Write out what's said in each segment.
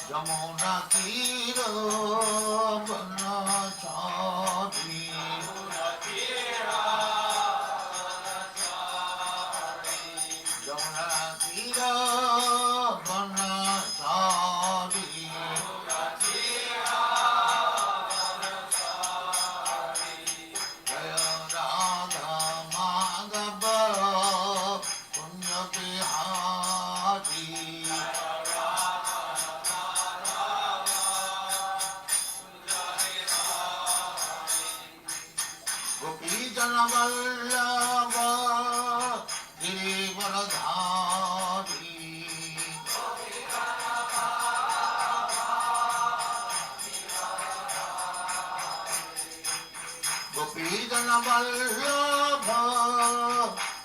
यमुना तीर बनचारी यमुना तीर बनचारी जय राधा माधव पुण्य बिहारी गोपी जन वल्लभ गिरिवरधारी गोपी जन वल्लभ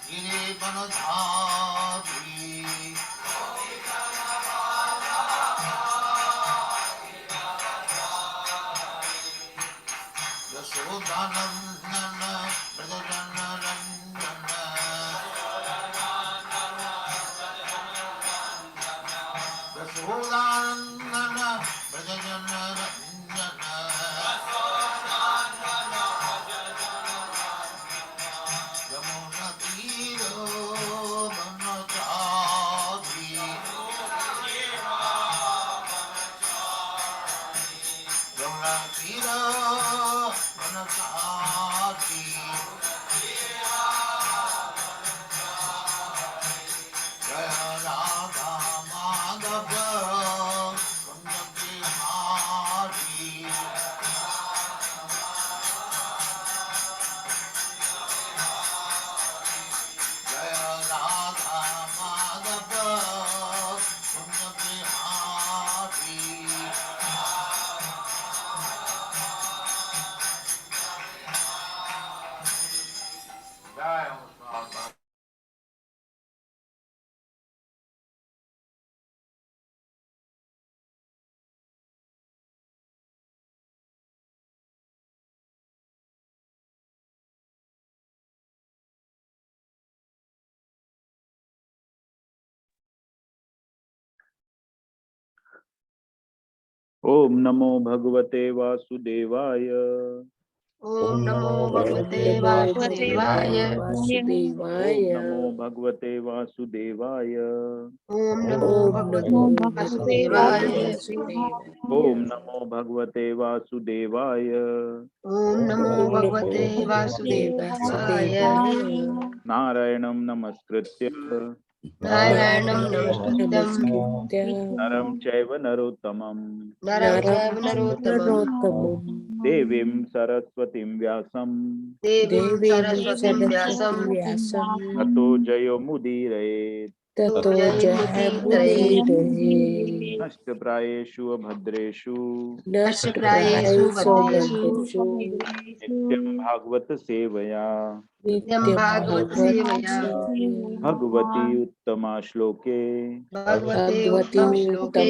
गिरिवरधारी यशोदानंदन ब्रजजन रंजन यशोदानंदन ब्रजजन रंजन यमुना तीर बनचारी यमुना तीर बनचारी जय राधा माधव पुण्य बिहारी जय राधा माधव पुण्य बिहारी जय हो स्वाहा। ओम नमो भगवते वासुदेवाय। ओम नमो भगवते वासुदेवाय। ओम नमो भगवते वासुदेवाय। ओम नमो भगवते वासुदेवाय। ओम नमो भगवते वासुदेवाय। ओम नमो भगवते वासुदेवाय। नारायणं नमस्कृत्य नारायणं नमस्कृत्यं नरं चैव नरोत्तमं नरं चैव नरोत्तमं देवीं सरस्वतीं व्यासं देवीं सरस्वतीं व्यासं ततो जयो मुदीरयेत्। जयमुदीरये। नष्टप्रायेषु भद्रेषु नष्टप्रायेषु भद्रेषु नित्यं भागवत सेवया नित्यं भागवत सेवया भगवती उत्तमा श्लोके भगवते उत्तम श्लोके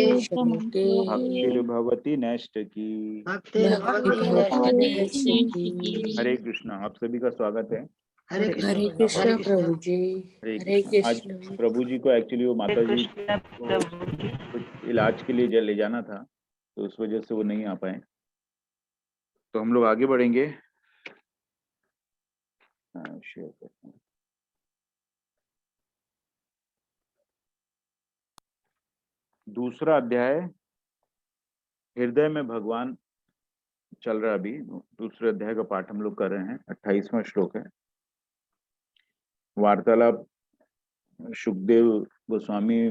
भक्तिर्भवति नैष्ठकी। भक्तिर्भवति नैष्ठिकी। हरे कृष्णा। आप सभी का स्वागत है। हरे कृष्ण प्रभु जी। हरे कृष्णा। आज प्रभु जी को एक्चुअली वो माता जी को कुछ इलाज के लिए ले जाना था, तो उस वजह से वो नहीं आ पाए। तो हम लोग आगे बढ़ेंगे। शेयर करते हैं। दूसरा अध्याय हृदय में भगवान चल रहा है। अभी दूसरे अध्याय का पाठ हम लोग कर रहे हैं। 28वां श्लोक है। वार्तालाप सुखदेव गोस्वामी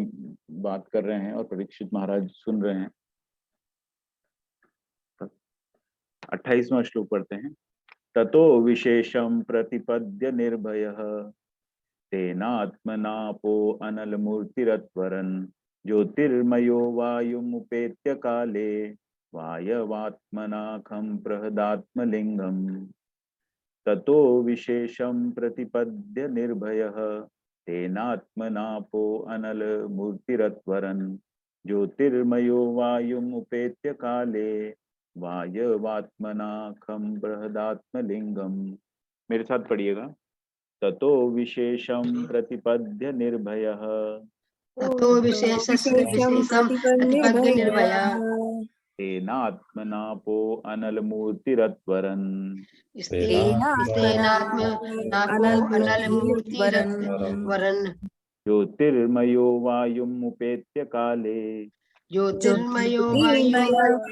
बात कर रहे हैं और परीक्षित महाराज सुन रहे हैं। 28वां श्लोक पढ़ते हैं। ततो विशेषं प्रतिपद्य निर्भयः तेनात्मनापो अनलमूर्तिरत्वरन् ज्योतिर्मयो वायुमुपेत्य काले वायवात्मनाखं प्रहदात्मलिंगम्। ततो विशेषं प्रतिपद्य निर्भयः तेनात्मनापो अनलमूर्तिरत्वरन् ज्योतिर्मयो वायुमुपेत्य काले वायवात्मनाखं बृहदात्मलिंगम्। मेरे साथ पढ़िएगा। ततो विशेषं प्रतिपद्य निर्भयः ततो विशेषस्य विशेषं प्रतिपद्य निर्भया तेनात्मनापो अनलमूर्तिरत्वरन् स्तेनात्मनापो अनलमूर्तिरत्वरन् ज्योतिर्मयो वायुम् उपेत्य काले ज्योतिर्मयो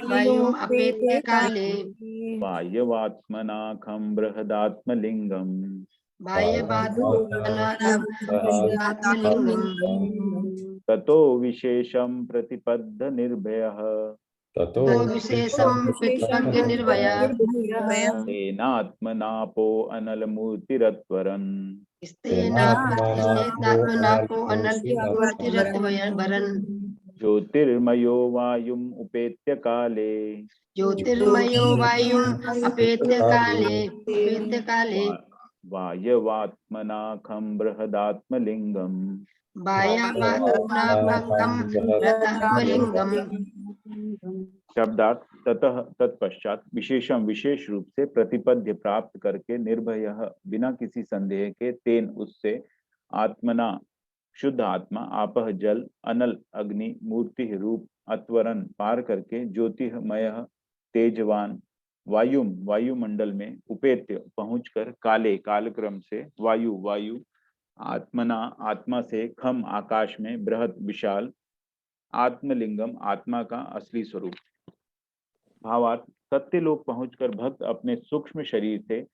वायुम् अपेत्य काले वायवात्मनाखं बृहदात्मलिङ्गम् बाह्यबाह्यात्मलिङ्गम् ततो विशेषं प्रतिपद्य निर्भयः तो विशेषं प्रतिपद्य निर्भया तेनात्मनापो अनलमूर्तिरत्वरन् स्तेनात्मनापो अनलमूर्तिरत्वरन् ज्योतिर्मयो वायुम् उपेत्य काले ज्योतिर्मयो वायुम् अपेत्य काले वायवात्मनाखं बृहदात्मलिङ्गम् बाह्यबाह्यात्मकं बृहदात्मलिङ्गम् शब्दार्थ ततः तत्पश्चात विशेषम विशेष रूप से प्रतिपद्य प्राप्त करके निर्भय बिना किसी संदेह के तेन उससे आत्मना शुद्ध आत्मा आपह जल अनल अग्नि मूर्ति रूप अत्वरन पार करके ज्योतिर्मय तेजवान वायुमंडल में उपेत्य पहुंचकर काले कालक्रम से वायु आत्मना आत्मा से खम आकाश में बृहत विशाल आत्मलिंगम आत्मा का असली स्वरूप। भावार्थ सत्य लोक पहुंचकर भक्त अपने सूक्ष्म शरीर से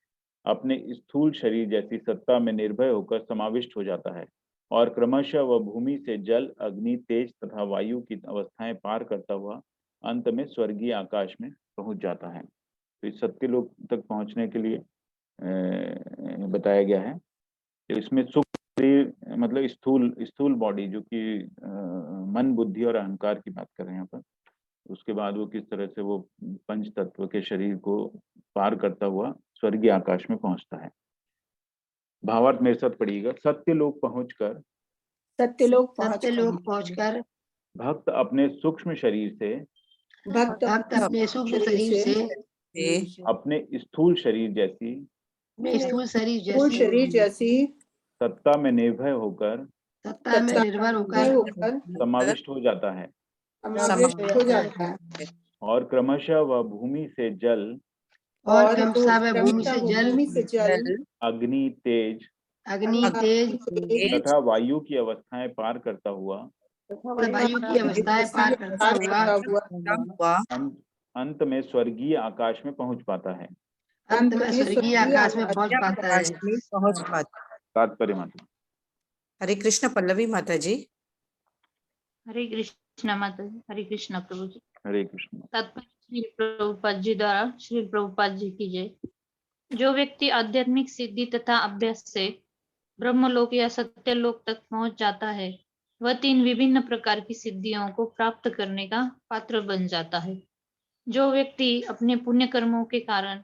अपने स्थूल शरीर जैसी सत्ता में निर्भय होकर समाविष्ट हो जाता है और क्रमशः वह भूमि से जल अग्नि तेज तथा वायु की अवस्थाएं पार करता हुआ अंत में स्वर्गीय आकाश में पहुंच जाता है। तो इस सत्य लोक तक पहुंचने के लिए बताया गया है। इसमें सूक्ष्म शरीर मतलब स्थूल बॉडी जो कि मन बुद्धि और अहंकार की बात कर रहे हैं यहाँ पर, उसके बाद वो किस तरह से वो पंच तत्व के शरीर को पार करता हुआ स्वर्गीय आकाश में पहुंचता है। भावार्थ मेरे साथ पढ़िएगा। सत्य लोक पहुंचकर भक्त अपने सूक्ष्म शरीर से अपने स्थूल शरीर जैसी सत्ता में निर्भय होकर समाविष्ट हो जाता है और क्रमशः वह भूमि से जल अग्नि तेज तथा वायु की अवस्थाएं पार करता हुआ अंत में स्वर्गीय आकाश में पहुंच पाता है। तात्पर्य माता। हरे कृष्ण पल्लवी माता जी। हरे कृष्ण माता जी। हरे कृष्ण प्रभु जी। हरे कृष्ण। तात्पर्य श्री प्रभुपाद जी द्वारा श्री प्रभुपाद जी की जय। जो व्यक्ति आध्यात्मिक सिद्धि तथा अभ्यास से ब्रह्मलोक या सत्यलोक तक पहुंच जाता है वह 3 विभिन्न प्रकार की सिद्धियों को प्राप्त करने का पात्र बन जाता है। जो व्यक्ति अपने पुण्य कर्मों के कारण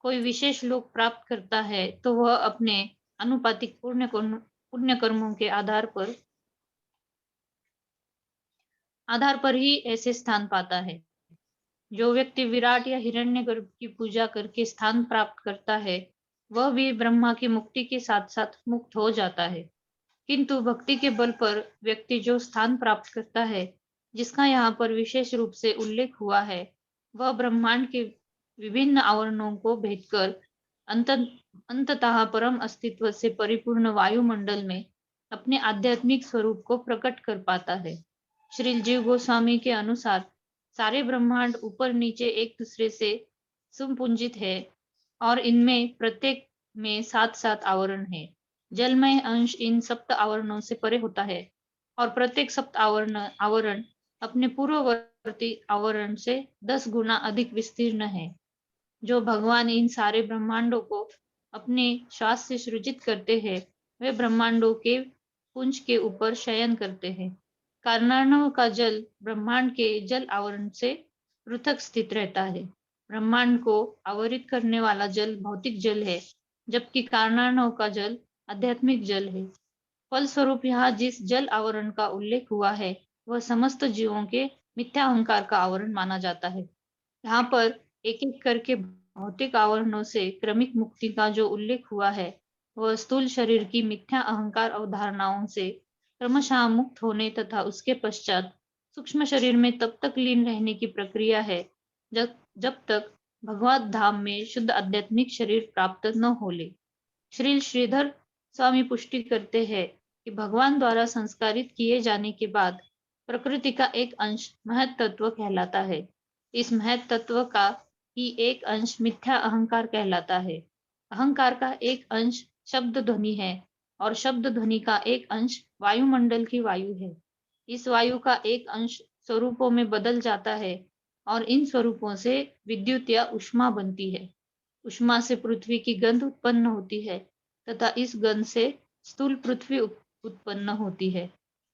कोई विशेष लोक प्राप्त करता है तो वह अपने अनुपातिक पुण्य कर्मों के आधार पर ही ऐसे स्थान पाता है। जो व्यक्ति विराट या हिरण्यगर्भ की पूजा करके स्थान प्राप्त करता है वह भी ब्रह्मा की मुक्ति के साथ साथ मुक्त हो जाता है। किंतु भक्ति के बल पर व्यक्ति जो स्थान प्राप्त करता है जिसका यहाँ पर विशेष रूप से उल्लेख हुआ है वह ब्रह्मांड के विभिन्न आवरणों को भेदकर अंततः परम अस्तित्व से परिपूर्ण वायुमंडल में अपने आध्यात्मिक स्वरूप को प्रकट कर पाता है। श्री जीव गोस्वामी के अनुसार सारे ब्रह्मांड ऊपर नीचे एक दूसरे से सुपुंजित है और इनमें प्रत्येक में 7 आवरण है। जलमय अंश इन सप्त आवरणों से परे होता है और प्रत्येक सप्त आवरण अपने पूर्ववर्ती आवरण से 10 गुना अधिक विस्तीर्ण है। जो भगवान इन सारे ब्रह्मांडों को अपने श्वास से सृजित करते हैं वे ब्रह्मांडों के पुंज के ऊपर शयन करते हैं। कारणार्णव का जल ब्रह्मांड के जल आवरण से पृथक स्थित रहता है। ब्रह्मांड को आवरित करने वाला जल भौतिक जल है जबकि कारणार्णव का जल आध्यात्मिक जल है। फलस्वरूप यहाँ जिस जल आवरण का उल्लेख हुआ है वह समस्त जीवों के मिथ्या अहंकार का आवरण माना जाता है। यहाँ पर एक एक करके भौतिक आवरणों से क्रमिक मुक्ति का जो उल्लेख हुआ है वह स्थूल शरीर की मिथ्या अहंकार अवधारणाओं से क्रमशः मुक्त होने तथा उसके पश्चात सूक्ष्म शरीर में तब तक लीन रहने की प्रक्रिया है जब तक भगवत धाम में शुद्ध आध्यात्मिक शरीर प्राप्त न हो ले। श्री श्रीधर स्वामी पुष्टि करते हैं कि भगवान द्वारा संस्कारित किए जाने के बाद प्रकृति का एक अंश महत तत्व कहलाता है। इस महत तत्व का ही एक अंश मिथ्या अहंकार कहलाता है। अहंकार का एक अंश शब्द ध्वनि है और शब्द ध्वनि का एक अंश वायुमंडल की वायु है। इस वायु का एक अंश स्वरूपों में बदल जाता है और इन स्वरूपों से विद्युत या ऊष्मा बनती है। ऊष्मा से पृथ्वी की गंध उत्पन्न होती है तथा इस गंध से स्थूल पृथ्वी उत्पन्न होती है।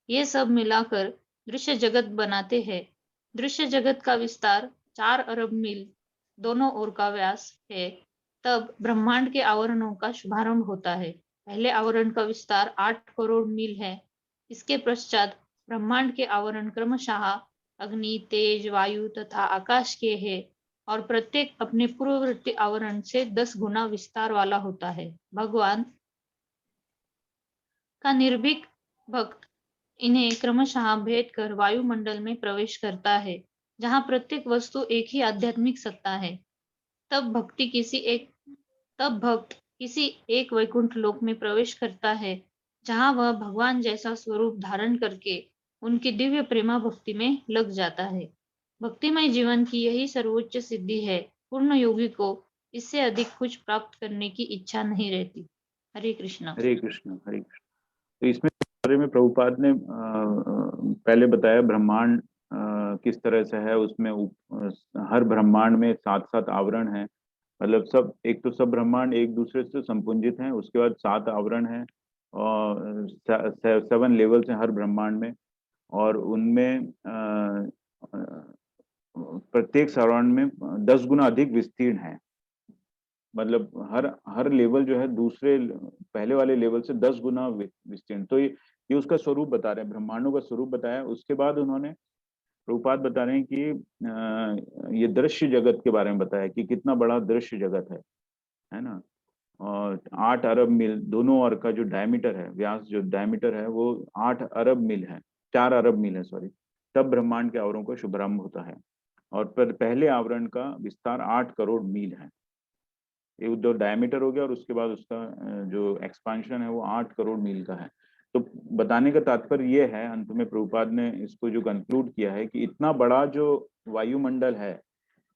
ये सब मिलाकर दृश्य जगत बनाते हैं। दृश्य जगत का विस्तार 4 अरब मील दोनों ओर का व्यास है। तब ब्रह्मांड के आवरणों का शुभारंभ होता है। पहले आवरण का विस्तार 8 करोड़ मील है। इसके पश्चात ब्रह्मांड के आवरण क्रमशः अग्नि, तेज, वायु तथा आकाश के है और प्रत्येक अपने पूर्ववर्ती आवरण से 10 गुना विस्तार वाला होता है। भगवान का निर्भीक भक्त इन्हें क्रमशः भेद कर वायुमंडल में प्रवेश करता है, जहां प्रत्येक वस्तु एक ही आध्यात्मिक सत्ता है। तब भक्त किसी एक वैकुंठ लोक में प्रवेश करता है, जहां वह भगवान जैसा स्वरूप धारण करके उनकी दिव्य प्रेमा भक्ति में लग जाता है। भक्तिमय जीवन की यही सर्वोच्च सिद्धि है। पूर्ण योगी को इससे अधिक कुछ प्राप्त करने की इच्छा नहीं रहती। हरे कृष्ण। हरे कृष्ण, हरे कृष्ण। तो इसमें बारे में प्रभुपाद ने पहले बताया ब्रह्मांड किस तरह से है। उसमें हर ब्रह्मांड में 7-7 आवरण हैं। मतलब सब, एक तो सब ब्रह्मांड एक दूसरे से संपुंजित हैं। उसके बाद 7 आवरण हैं और 7 लेवल्स हैं हर ब्रह्मांड में। और उनमें प्रत्येक आवरण में 10 गुना अधिक विस्तीर्ण है। मतलब हर लेवल जो है दूसरे पहले वाले लेवल से 10 गुना विस्तीर्ण। तो ये उसका स्वरूप बता रहे हैं, ब्रह्मांडों का स्वरूप बताया। उसके बाद उन्होंने प्रभुपाद बता रहे हैं कि ये दृश्य जगत के बारे में बताया कि कितना बड़ा दृश्य जगत है ना। और 8 अरब मील दोनों ओर का जो डायमीटर है, व्यास जो डायमीटर है वो 8 अरब मील है, 4 अरब मील है सॉरी। तब ब्रह्मांड के आवरणों का शुभारंभ होता है और पहले आवरण का विस्तार 8 करोड़ मील है। ये जो डायमीटर हो गया और उसके बाद उसका जो एक्सपांशन है वो 8 करोड़ मील का है। तो बताने का तात्पर्य ये है, अंत में प्रभुपाद ने इसको जो कंक्लूड किया है कि इतना बड़ा जो वायुमंडल है,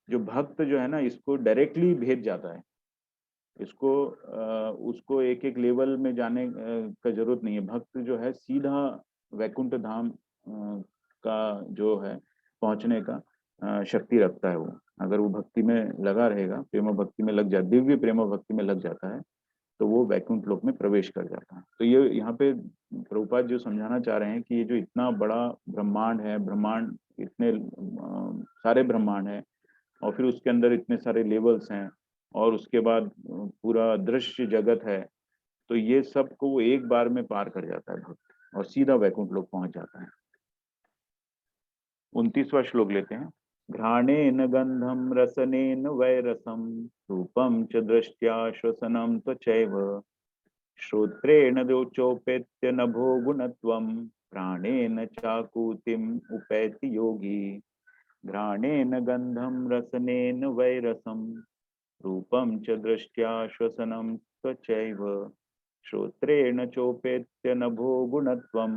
जो भक्त जो है ना इसको डायरेक्टली भेद जाता है। इसको उसको एक एक लेवल में जाने का जरूरत नहीं है। भक्त जो है सीधा वैकुंठ धाम का जो है पहुंचने का शक्ति रखता है। वो अगर वो भक्ति में लगा रहेगा, प्रेम भक्ति में लग जाता, दिव्य प्रेम भक्ति में लग जाता है, तो वो वैकुंठ लोक में प्रवेश कर जाता है। तो ये यहाँ पे प्रभुपाद जो समझाना चाह रहे हैं कि ये जो इतना बड़ा ब्रह्मांड है, ब्रह्मांड इतने सारे ब्रह्मांड है और फिर उसके अंदर इतने सारे लेवल्स हैं और उसके बाद पूरा दृश्य जगत है, तो ये सब को वो एक बार में पार कर जाता है भक्त और सीधा वैकुंठ लोक पहुंच जाता है। 29वां श्लोक लेते हैं। घ्राणेन गंधम रसनेन वैरसम रूपम च दृष्ट्या श्वसनम त्वचैव श्रोत्रेण दोचोपेत्य नभो गुणत्वम प्राणेन चाकूतिम उपैति योगी। घ्राणेन गंधम रसनेन वैरसम रूपम च दृष्ट्या श्वसनम त्वचैव श्रोत्रेण चोपेत्य नभो गुणत्वम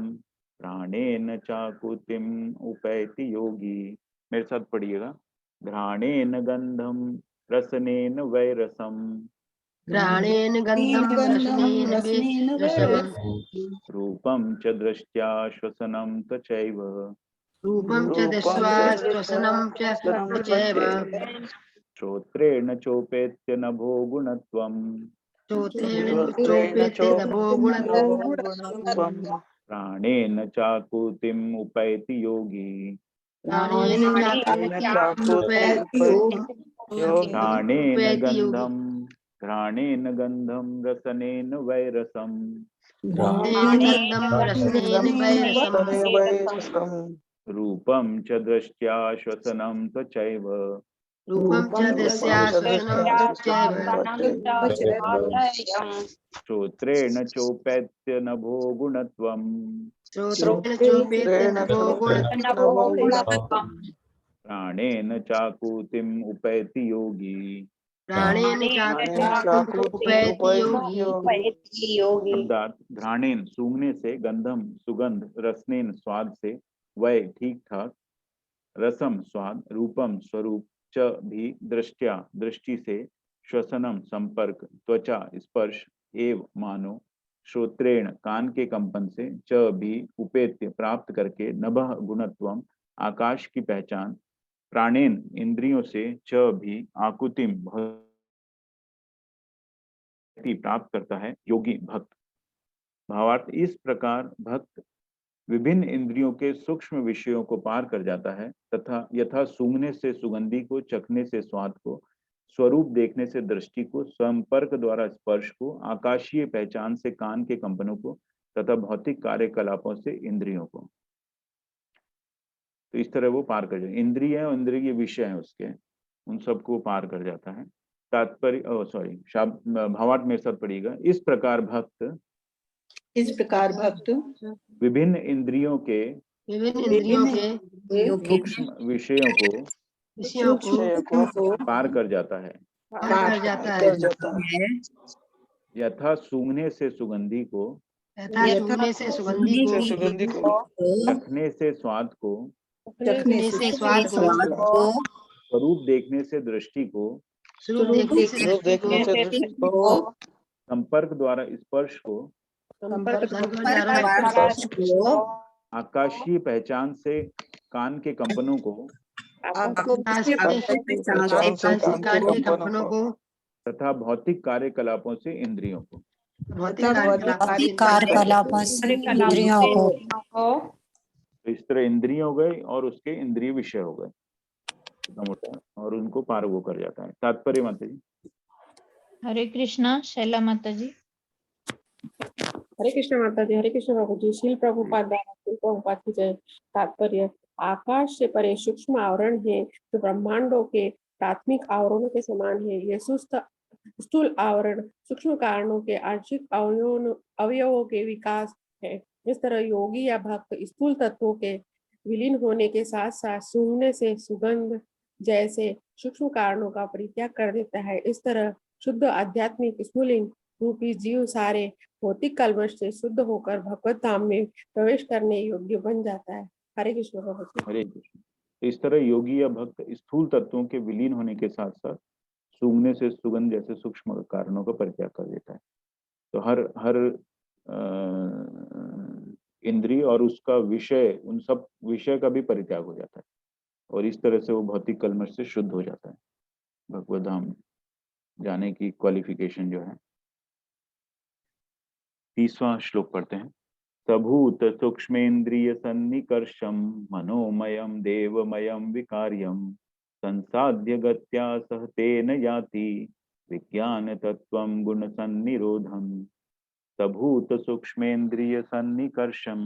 प्राणेन चाकुतिम उपैति योगी। मेरे साथ पढ़िएगा। घ्राणेन गंधम रसनेन वैरसम घ्राणेन गंधम रसनेन वैरसम रूपम च दृष्ट्या श्वसनम त्वचैव रूपं च दृष्ट्वा श्वसनं च त्वचैव श्रोत्रेण चोपेत्य नभो गुणत्वम श्रोत्रेण चोपेत्य नभो गुणत्वम् प्राणेन चाकुतिम उपैति योगी। प्राणेन चाकुतिमुपैति योगी। घ्राणेन गंधम रसनेन वैरसम घ्राणेन गंधं रसनेन वैरसम् रूपम च दृष्ट्या श्वसनम त्वचैव रूपं च दृष्ट्या श्वसनं त्वचैव श्रोत्रेण चोपेत्य नभो गुणत्वम श्रोत्रेण चोपेत्य नवो प्राणेन चाकुतिम उपैति योगी। प्राणेन चाकुपैति योगी शब्दार्थ घ्राणेन सूंघने से, गंधम सुगंध, रसनेन स्वाद से, वय ठीक ठाक, रसम स्वाद, रूपम स्वरूप, च भी दृष्टया दृष्टि से, श्वसनम संपर्क, त्वचा स्पर्श, एव मानो, श्रोत्रेण कान के कंपन से, च भी उपेत्य प्राप्त करके, नभः गुणत्वम आकाश की पहचान, प्राणेन इंद्रियों से, च भी आकुतिम प्राप्त करता है योगी भक्त। भावार्थ इस प्रकार भक्त विभिन्न इंद्रियों के सूक्ष्म विषयों को पार कर जाता है तथा यथा सूंघने से सुगंधि को, चखने से स्वाद को, स्वरूप देखने से दृष्टि को, संपर्क द्वारा स्पर्श को, आकाशीय पहचान से कान के कंपनों को तथा भौतिक कार्यकलापों से इंद्रियों को, तो इस तरह वो पार कर जाए। इंद्रिय और इंद्रिय के विषय हैं उसके, उन सबको पार कर जाता है। तात्पर्य भावार्थ मेरे साथ पढ़िएगा। इस प्रकार भक्त विभिन्न इंद्रियों के सूक्ष्म विषयों को पार कर जाता है। यथा सूंघने से सुगंधि को, चखने से स्वाद को, स्वरूप देखने से दृष्टि को, संपर्क द्वारा स्पर्श को, आकाशीय पहचान से कान के कंपनों को तथा भौतिक कार्यकलापों से इंद्रियों को। तो इस तरह इंद्रिय हो गए और उसके इंद्रिय विषय हो गए, मोटा, और उनको पार वो कर जाता है। तात्पर्य माता जी। हरे कृष्णा शैला माता जी। हरे कृष्ण माता जी। हरे कृष्ण बाबू जी। श्रील प्रभुपाद श्रील प्रभुपाद की जय। तात्पर्य आकाश से परे सूक्ष्म आवरण है जो ब्रह्मांडों के प्राथमिक आवरणों के समान है। यह स्थूल आवरण सूक्ष्म कारणों के आंशिक अवयवों के विकास है। इस तरह योगी या भक्त स्थूल तत्वों के विलीन होने के साथ साथ सूंघने से सुगंध जैसे सूक्ष्म कारणों का परित्याग कर देता है। इस तरह शुद्ध आध्यात्मिक स्फुलिंग रूपी जीव सारे भौतिक कलमश से शुद्ध होकर भगवत धाम में प्रवेश करने योग्य बन जाता है। हरे कृष्ण। हरे कृष्ण। इस तरह योगी या भक्त स्थूल तत्वों के विलीन होने के साथ साथ सूंघने से सुगंध जैसे सूक्ष्म कारणों का परित्याग कर देता है। तो हर इंद्रिय और उसका विषय, उन सब विषय का भी परित्याग हो जाता है और इस तरह से वो भौतिक कलमश से शुद्ध हो जाता है। भगवत धाम जाने की क्वालिफिकेशन जो है। 30वां श्लोक पढ़ते हैं। सभूत सूक्ष्मेन्द्रिय सन्निकर्षम मनोमयम देवमयम विकार्यम संसाध्य गत्या सह तेन याति विज्ञान तत्वं गुण सन्निरोधम। सभूत सूक्ष्मेन्द्रिय सन्निकर्षम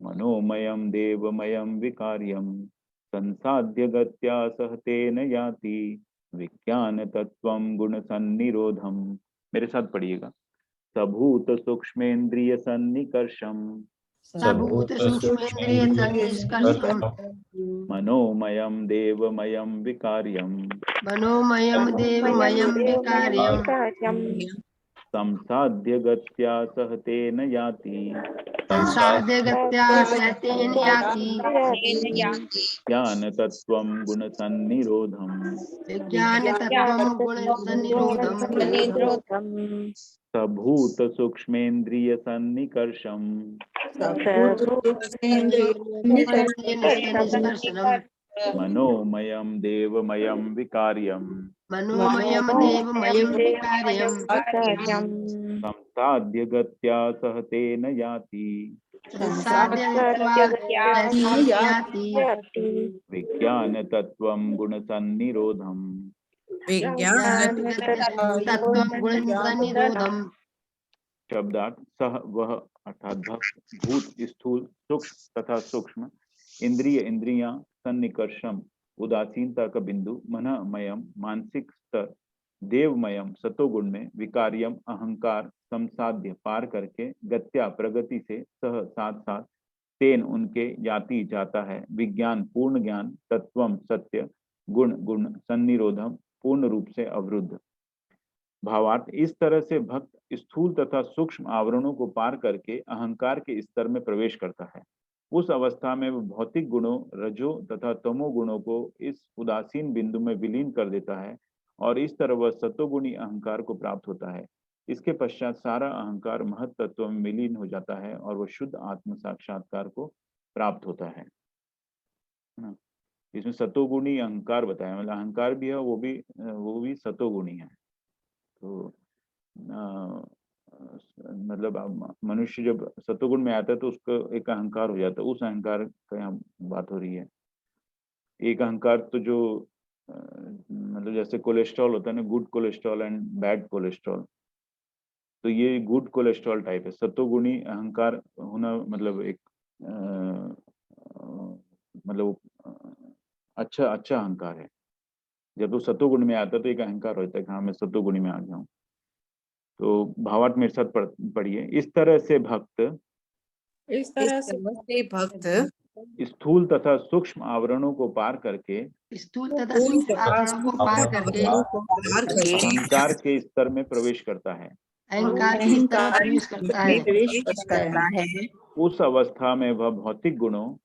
मनोमयम देवमयम विकार्यम संसाध्य गत्या सह तेन याति विज्ञान तत्वं गुण सन्निरोधम। मेरे साथ पढ़िएगा। सभूत सूक्ष्मेन्द्रिय सन्निकर्षम मनोमयम देवमयम विकार्यम संसाध्य गत्या सह तेन याति ज्ञान तत्वं गुण सन्निरोधम। सभूत सूक्ष्मेन्द्रिय सन्निकर्षम मनोमयम देवमयम विकार्यम संसाध्य गत्या सह तेन याति विज्ञान तत्वं गुण सन्निरोधम। शब्दार्थ सह वह अर्थात भक्त, भूत स्थूल, सूक्ष्म तथा सूक्ष्म, इंद्रिय इंद्रियां, सन्निकर्षम उदासीनता का बिंदु, मनमयम मानसिक स्तर, देवमयम सतोगुण में, विकार्यम अहंकार, संसाध्य पार करके, गत्या प्रगति से, सह साथ साथ, तेन उनके जाति जाता है, विज्ञान पूर्ण ज्ञान, तत्वम सत्य, गुण गुण सन्निरोधम पूर्ण रूप से अवरुद्ध। भावार्थ, इस तरह से भक्त स्थूल तथा सूक्ष्म आवरणों को पार करके अहंकार के स्तर में प्रवेश करता है। उस अवस्था में वह भौतिक गुणों रजो तथा तमो गुणों को इस उदासीन बिंदु में विलीन कर देता है और इस तरह वह सतोगुणी अहंकार को प्राप्त होता है। इसके पश्चात सारा अहंकार महत तत्व में विलीन हो जाता है और वह शुद्ध आत्म साक्षात्कार को प्राप्त होता है ना। इसमें सतोगुणी अहंकार बताया, मतलब अहंकार भी है, वो भी सतोगुणी है। तो मतलब मनुष्य जब सतोगुण में आता है तो उसका एक अहंकार हो जाता है, उस अहंकार का यहाँ बात हो रही है। एक अहंकार तो जो मतलब जैसे कोलेस्ट्रॉल होता है ना, good cholesterol and bad cholesterol, तो ये गुड कोलेस्ट्रॉल टाइप है। सतोगुणी अहंकार होना मतलब एक मतलब अच्छा अहंकार है। जब वो सतोगुण में आता है तो एक अहंकार होता है कि हाँ मैं सतोगुणी में आ गया हूँ। तो भावार्थ मेरे साथ पढ़िए। इस तरह से भक्त स्थूल तथा सूक्ष्म आवरणों को पार करके स्थूल तथा सूक्ष्म आवरणों को पार करके अहंकार के स्तर में प्रवेश करता है। अहंकार के स्तर में प्रवेश करता है। उस अवस्था में वह भौतिक गुणों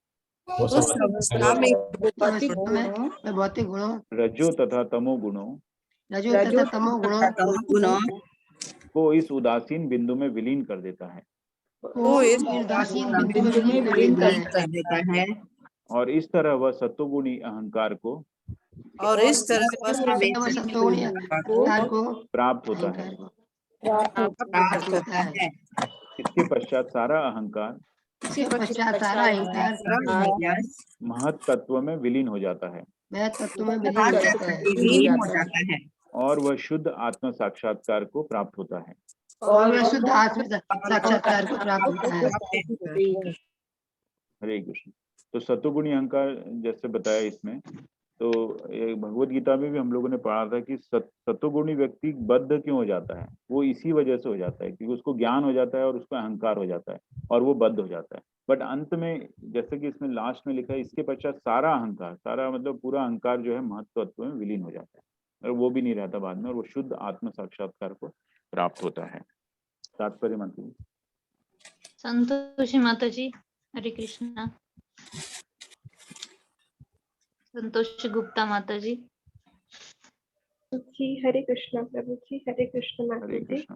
भौतिक गुणों रजो तथा तमो गुणों को इस उदासीन बिंदु में विलीन कर देता है और इस तरह वह सत्वगुणी अहंकार को प्राप्त होता है। इसके पश्चात सारा अहंकार महत तत्व में विलीन हो जाता है और वह शुद्ध आत्म साक्षात्कार को प्राप्त होता है। हरे कृष्ण। तो सत्वगुणी अहंकार जैसे बताया इसमें, तो भगवत गीता में भी हम लोगों ने पढ़ा था कि सत्वगुणी व्यक्ति बद्ध क्यों हो जाता है। वो इसी वजह से हो जाता है क्योंकि उसको ज्ञान हो जाता है और उसको अहंकार हो जाता है और वो बद्ध हो जाता है। बट अंत में जैसे कि इसमें लास्ट में लिखा है, इसके पश्चात सारा अहंकार, सारा मतलब पूरा अहंकार जो है महत्व में विलीन हो जाता है और वो भी नहीं रहता बाद में और वो शुद्ध आत्म साक्षात्कार को प्राप्त होता है। तात्पर्य मंत्री संतोषी माता जी, हरे कृष्णा। संतोषी गुप्ता माता जी जी, हरे कृष्णा प्रभु जी, हरे कृष्ण माता हरे जी। कृष्ण।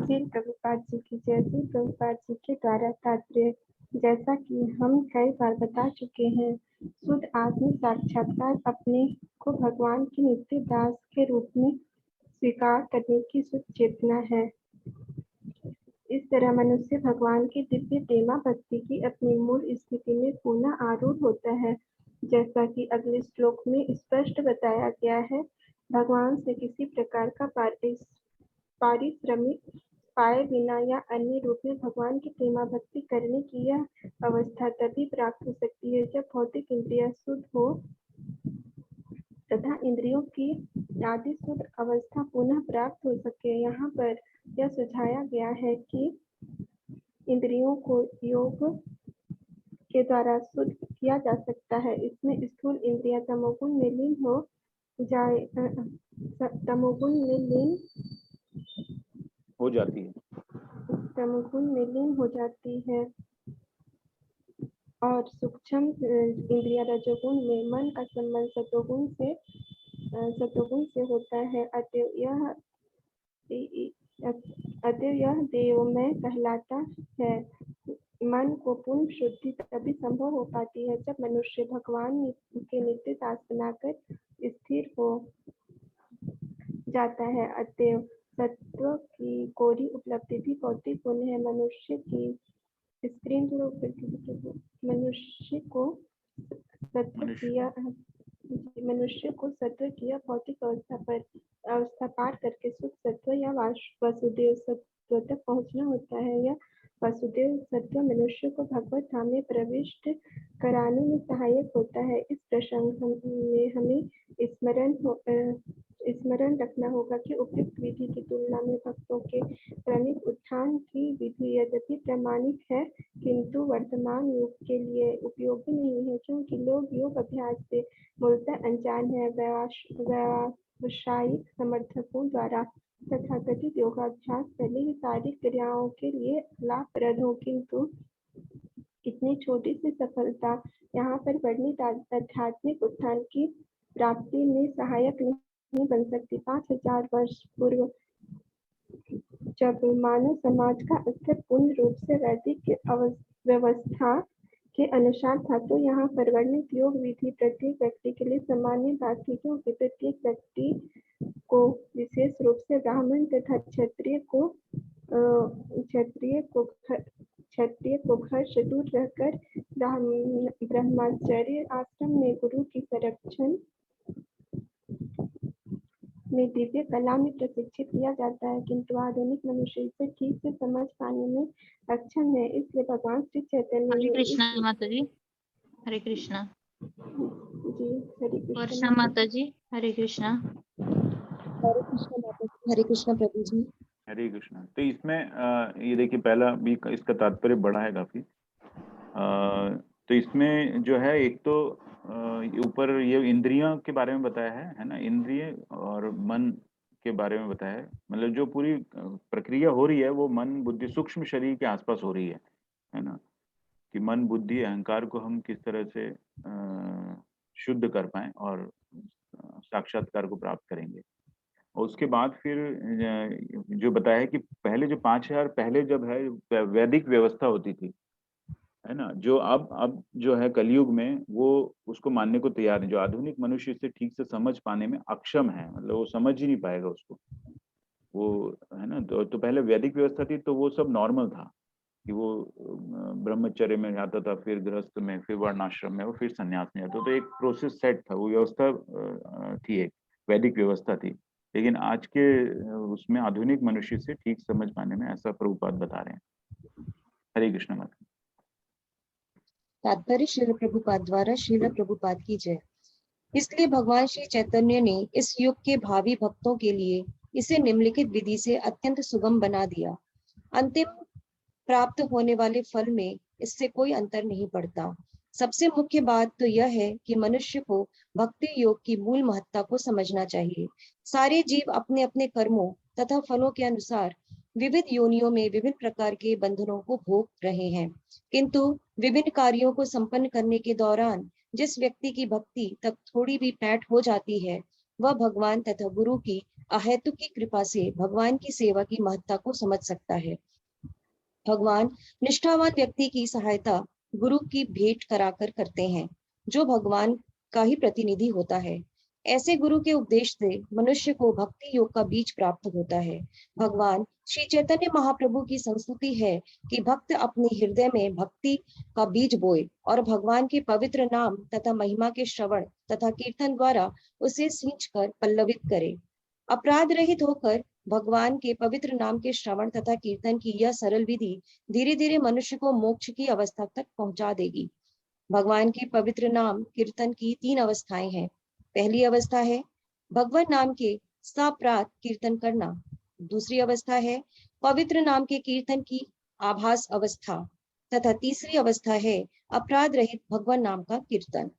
श्री प्रभुपाद जी की जय। श्री प्रभुपाद जी के द्वारा तात्पर्य, जैसा कि हम कई बार बता चुके हैं, शुद्ध आत्म साक्षात्कार अपने को भगवान के नित्य दास के रूप में स्वीकार करने की शुद्ध चेतना है। इस तरह मनुष्य भगवान की दिव्य प्रेमा भक्ति की अपनी मूल स्थिति में पुनः आरूढ़ होता है। जैसा कि अगले श्लोक में स्पष्ट बताया गया है, भगवान से किसी प्रकार का पारिश्रमिक पाए बिना या अन्य रूप में भगवान की प्रेमा भक्ति करने की यह अवस्था तभी प्राप्त हो सकती है जब भौतिक इंद्रियां शुद्ध हो तथा इंद्रियों की आदि शुद्ध अवस्था पुनः प्राप्त हो सके। यहाँ पर यह सुझाया गया है कि इंद्रियों को योग के द्वारा शुद्ध किया जा सकता है। इसमें स्थूल इंद्रियां तमोगुण में लीन हो जाती है, तमोगुण में लीन हो जाती है और सूक्ष्म इंद्रिया रजोगुण में मन का संबंध सतोगुण से होता है। अतः यह देवमय कहलाता है। मन को पूर्ण शुद्धि तभी संभव हो पाती है जब मनुष्य भगवान के नित्य दास बनाकर स्थिर हो जाता है। अतएव सत्व की कोरी उपलब्धि भी भौतिक गुण है। मनुष्य को सत्व की भौतिक अवस्था पार करके सुख सत्व या वासुदेव सत्व तक पहुंचना होता है। यह वासुदेव सत्व मनुष्य को भगवत धाम में प्रविष्ट कराने में सहायक होता है। इस प्रसंग में हमें स्मरण रखना होगा कि उपयुक्त विधि की तुलना में भक्तों के क्रमिक उत्थान की विधि यद्यपि प्रामाणिक है किंतु वर्तमान युग के लिए उपयोगी नहीं है, क्योंकि लोग योग अभ्यास से मूलतः अनजान है। व्यावसायिक समर्थकों द्वारा तथाकथित योगाभ्यास भले ही शारीरिक क्रियाओं के लिए लाभप्रद हो, किंतु इतनी छोटी सी सफलता यहाँ पर वर्णित आध्यात्मिक उत्थान की प्राप्ति में सहायक नहीं बन सकती। 5000 वर्ष पूर्व जब मानव समाज का स्तर पूर्ण रूप से वैदिक व्यवस्था के अनुसार था, तो यहाँ पर वर्णित योग विधि प्रत्येक व्यक्ति के लिए सामान्य बात थी, क्योंकि प्रत्येक व्यक्ति को विशेष रूप से ब्राह्मण तथा क्षत्रिय को घर से दूर रहकर ब्रह्मचर्य आश्रम में गुरु की संरक्षण में दिव्य कला में प्रशिक्षित किया जाता है, किंतु आधुनिक मनुष्य इसे ठीक से समझ पाने में अक्षम है। इसलिए भगवान श्री चैतन्य हरे ने कृष्णा माता जी। हरे कृष्णा। जी हरे कृष्ण वर्षा माता जी। हरे कृष्णा। हरे कृष्ण माता जी। हरे कृष्ण प्रभु जी। हरे कृष्णा। तो इसमें ये देखिए पहला भी इसका तात्पर्य बड़ा है काफी। तो इसमें जो है एक तो ऊपर ये इंद्रियों के बारे में बताया है ना, इंद्रिय और मन के बारे में बताया है। मतलब जो पूरी प्रक्रिया हो रही है वो मन बुद्धि सूक्ष्म शरीर के आसपास हो रही है ना, कि मन बुद्धि अहंकार को हम किस तरह से शुद्ध कर पाएं और साक्षात्कार को प्राप्त करेंगे। और उसके बाद फिर जो बताया है कि पहले जो 5000 पहले जब है वैदिक व्यवस्था होती थी, है ना, जो अब जो है कलयुग में वो उसको मानने को तैयार है। जो आधुनिक मनुष्य इसे ठीक से समझ पाने में अक्षम है, मतलब वो समझ ही नहीं पाएगा उसको, वो है ना। तो पहले वैदिक व्यवस्था थी तो वो सब नॉर्मल था कि वो ब्रह्मचर्य में जाता था, फिर गृहस्थ में, फिर वर्णाश्रम में, और फिर संन्यास में जाता। तो एक प्रोसेस सेट था, वो व्यवस्था थी, एक वैदिक व्यवस्था थी। लेकिन आज के उसमें आधुनिक मनुष्य से ठीक समझ पाने में ऐसा प्रभुपाद बता रहे हैं। हरे कृष्ण माता। तात्पर्य श्रील प्रभुपाद द्वारा श्रील प्रभुपाद की जय। इसलिए भगवान श्री चैतन्य ने इस युग के भावी भक्तों के लिए इसे निम्नलिखित विधि से अत्यंत सुगम बना दिया। अंतिम प्राप्त होने वाले फल में इससे कोई अंतर नहीं पड़ता। सबसे मुख्य बात तो यह है कि मनुष्य को भक्ति योग की मूल महत्ता को समझना चाहिए। सारे जीव अपने अपने कर्मों तथा फलों के अनुसार विविध योनियों में विभिन्न प्रकार के बंधनों को भोग रहे हैं, किंतु विभिन्न कार्यों को संपन्न करने के दौरान जिस व्यक्ति की भक्ति तक थोड़ी भी पैठ हो जाती है, वह भगवान तथा गुरु की अहेतुक की कृपा से भगवान की सेवा की महत्ता को समझ सकता है। भगवान निष्ठावान व्यक्ति की सहायता गुरु की भेंट कराकर करते हैं, जो भगवान का ही प्रतिनिधि होता है। ऐसे गुरु के उपदेश से मनुष्य को भक्ति योग का बीज प्राप्त होता है। भगवान श्री चैतन्य महाप्रभु की संस्तुति है कि भक्त अपने हृदय में भक्ति का बीज बोए और भगवान के पवित्र नाम तथा महिमा के श्रवण तथा कीर्तन द्वारा उसे सींचकर पल्लवित करे। अपराध रहित होकर भगवान के पवित्र नाम के श्रवण तथा कीर्तन की यह सरल विधि धीरे धीरे मनुष्य को मोक्ष की अवस्था तक पहुंचा देगी। भगवान के पवित्र नाम कीर्तन की 3 अवस्थाएं हैं। पहली अवस्था है भगवान नाम के साप्रात कीर्तन करना। दूसरी अवस्था है पवित्र नाम के कीर्तन की आभास अवस्था तथा तीसरी अवस्था है अपराध रहित भगवान नाम का कीर्तन।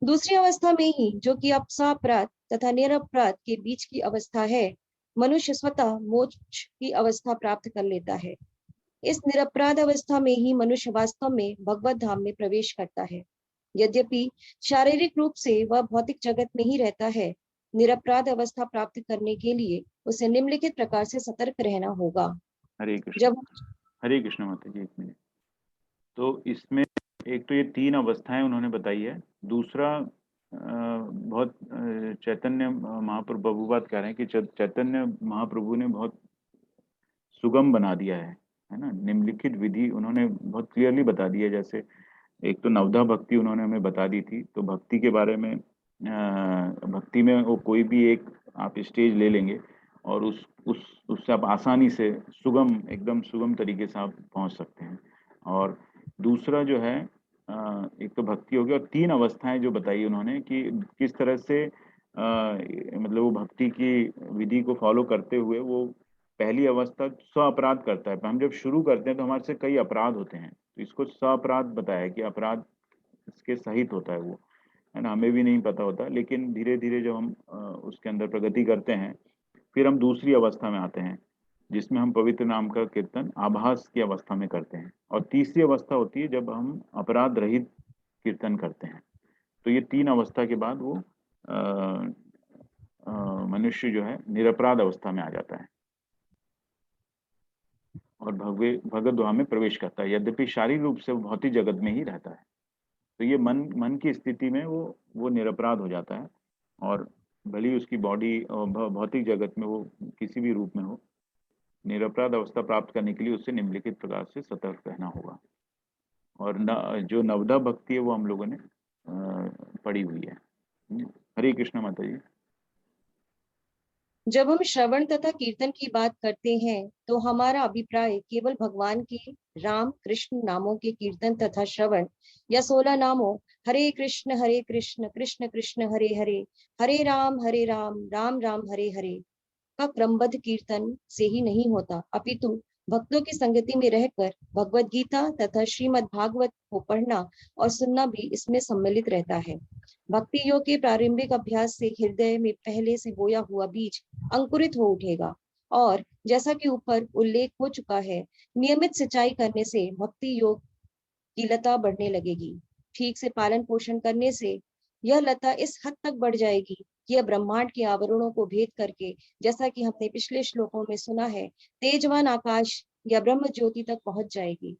दूसरी अवस्था में ही, जो कि अपराध तथा निरपराध के बीच की अवस्था है, मनुष्य स्वतः मोक्ष की अवस्था प्राप्त कर लेता है। इस निरपराध अवस्था में ही मनुष्य वास्तव में भगवत धाम में प्रवेश करता है। यद्यपि शारीरिक रूप से वह भौतिक जगत में ही रहता है, निरपराध अवस्था प्राप्त करने के लिए उसे निम्नलिखित प्रकार से सतर्क रहना होगा। हरे कृष्ण। जब हरे कृष्ण माता जी, एक मिनट। तो इसमें एक तो ये 3 अवस्थाएं उन्होंने बताई है। दूसरा बहुत चैतन्य महाप्रभु प्रभुपाद कह रहे हैं कि चैतन्य महाप्रभु ने बहुत सुगम बना दिया है ना। निम्नलिखित विधि उन्होंने बहुत क्लियरली बता दी है। जैसे एक तो नवधा भक्ति उन्होंने हमें बता दी थी, तो भक्ति के बारे में भक्ति में वो कोई भी एक आप स्टेज ले लेंगे और उससे आप आसानी से सुगम, एकदम सुगम तरीके से आप पहुंच सकते हैं। और दूसरा जो है एक तो भक्ति हो गया, और 3 अवस्थाएं जो बताई उन्होंने कि किस तरह से मतलब वो भक्ति की विधि को फॉलो करते हुए वो पहली अवस्था स्व अपराध करता है। हम जब शुरू करते हैं तो हमारे से कई अपराध होते हैं, तो इसको स्व अपराध बताया कि अपराध इसके सहित होता है वो, है ना। हमें भी नहीं पता होता, लेकिन धीरे धीरे जब हम उसके अंदर प्रगति करते हैं, फिर हम दूसरी अवस्था में आते हैं जिसमें हम पवित्र नाम का कीर्तन आभास की अवस्था में करते हैं, और तीसरी अवस्था होती है जब हम अपराध रहित कीर्तन करते हैं। तो ये 3 अवस्था के बाद वो मनुष्य जो है निरपराध अवस्था में आ जाता है और भगवत धाम में प्रवेश करता है। यद्यपि शारीरिक रूप से वो भौतिक जगत में ही रहता है, तो ये मन की स्थिति में वो निरपराध हो जाता है, और भले ही उसकी बॉडी भौतिक जगत में वो किसी भी रूप में हो, निरपराध अवस्था प्राप्त करने के लिए उससे निम्नलिखित प्रकार से सतर्क रहना होगा। और जो नवधा भक्ति है वो हम लोगों ने पढ़ी हुई है। हरे कृष्ण माता जी। जब हम श्रवण तथा कीर्तन की बात करते हैं तो हमारा अभिप्राय केवल भगवान के राम कृष्ण नामों के कीर्तन तथा श्रवण या 16 नामों हरे कृष्ण कृष्ण कृष्ण हरे हरे, हरे राम राम राम हरे हरे का क्रमबद्ध कीर्तन से ही नहीं होता, अपितु भक्तों की संगति में रहकर भगवत गीता तथा श्रीमद् भागवत को पढ़ना और सुनना भी इसमें सम्मिलित रहता है। भक्ति योग के प्रारंभिक अभ्यास से हृदय में पहले से बोया हुआ बीज अंकुरित हो उठेगा, और जैसा कि ऊपर उल्लेख हो चुका है, नियमित सिंचाई करने से भक्ति योग की लता बढ़ने लगेगी। ठीक से पालन पोषण करने से यह लता इस हद तक बढ़ जाएगी कि यह ब्रह्मांड के आवरणों को भेद करके, जैसा कि हमने पिछले श्लोकों में सुना है, तेजवान आकाश या ब्रह्म ज्योति तक पहुंच जाएगी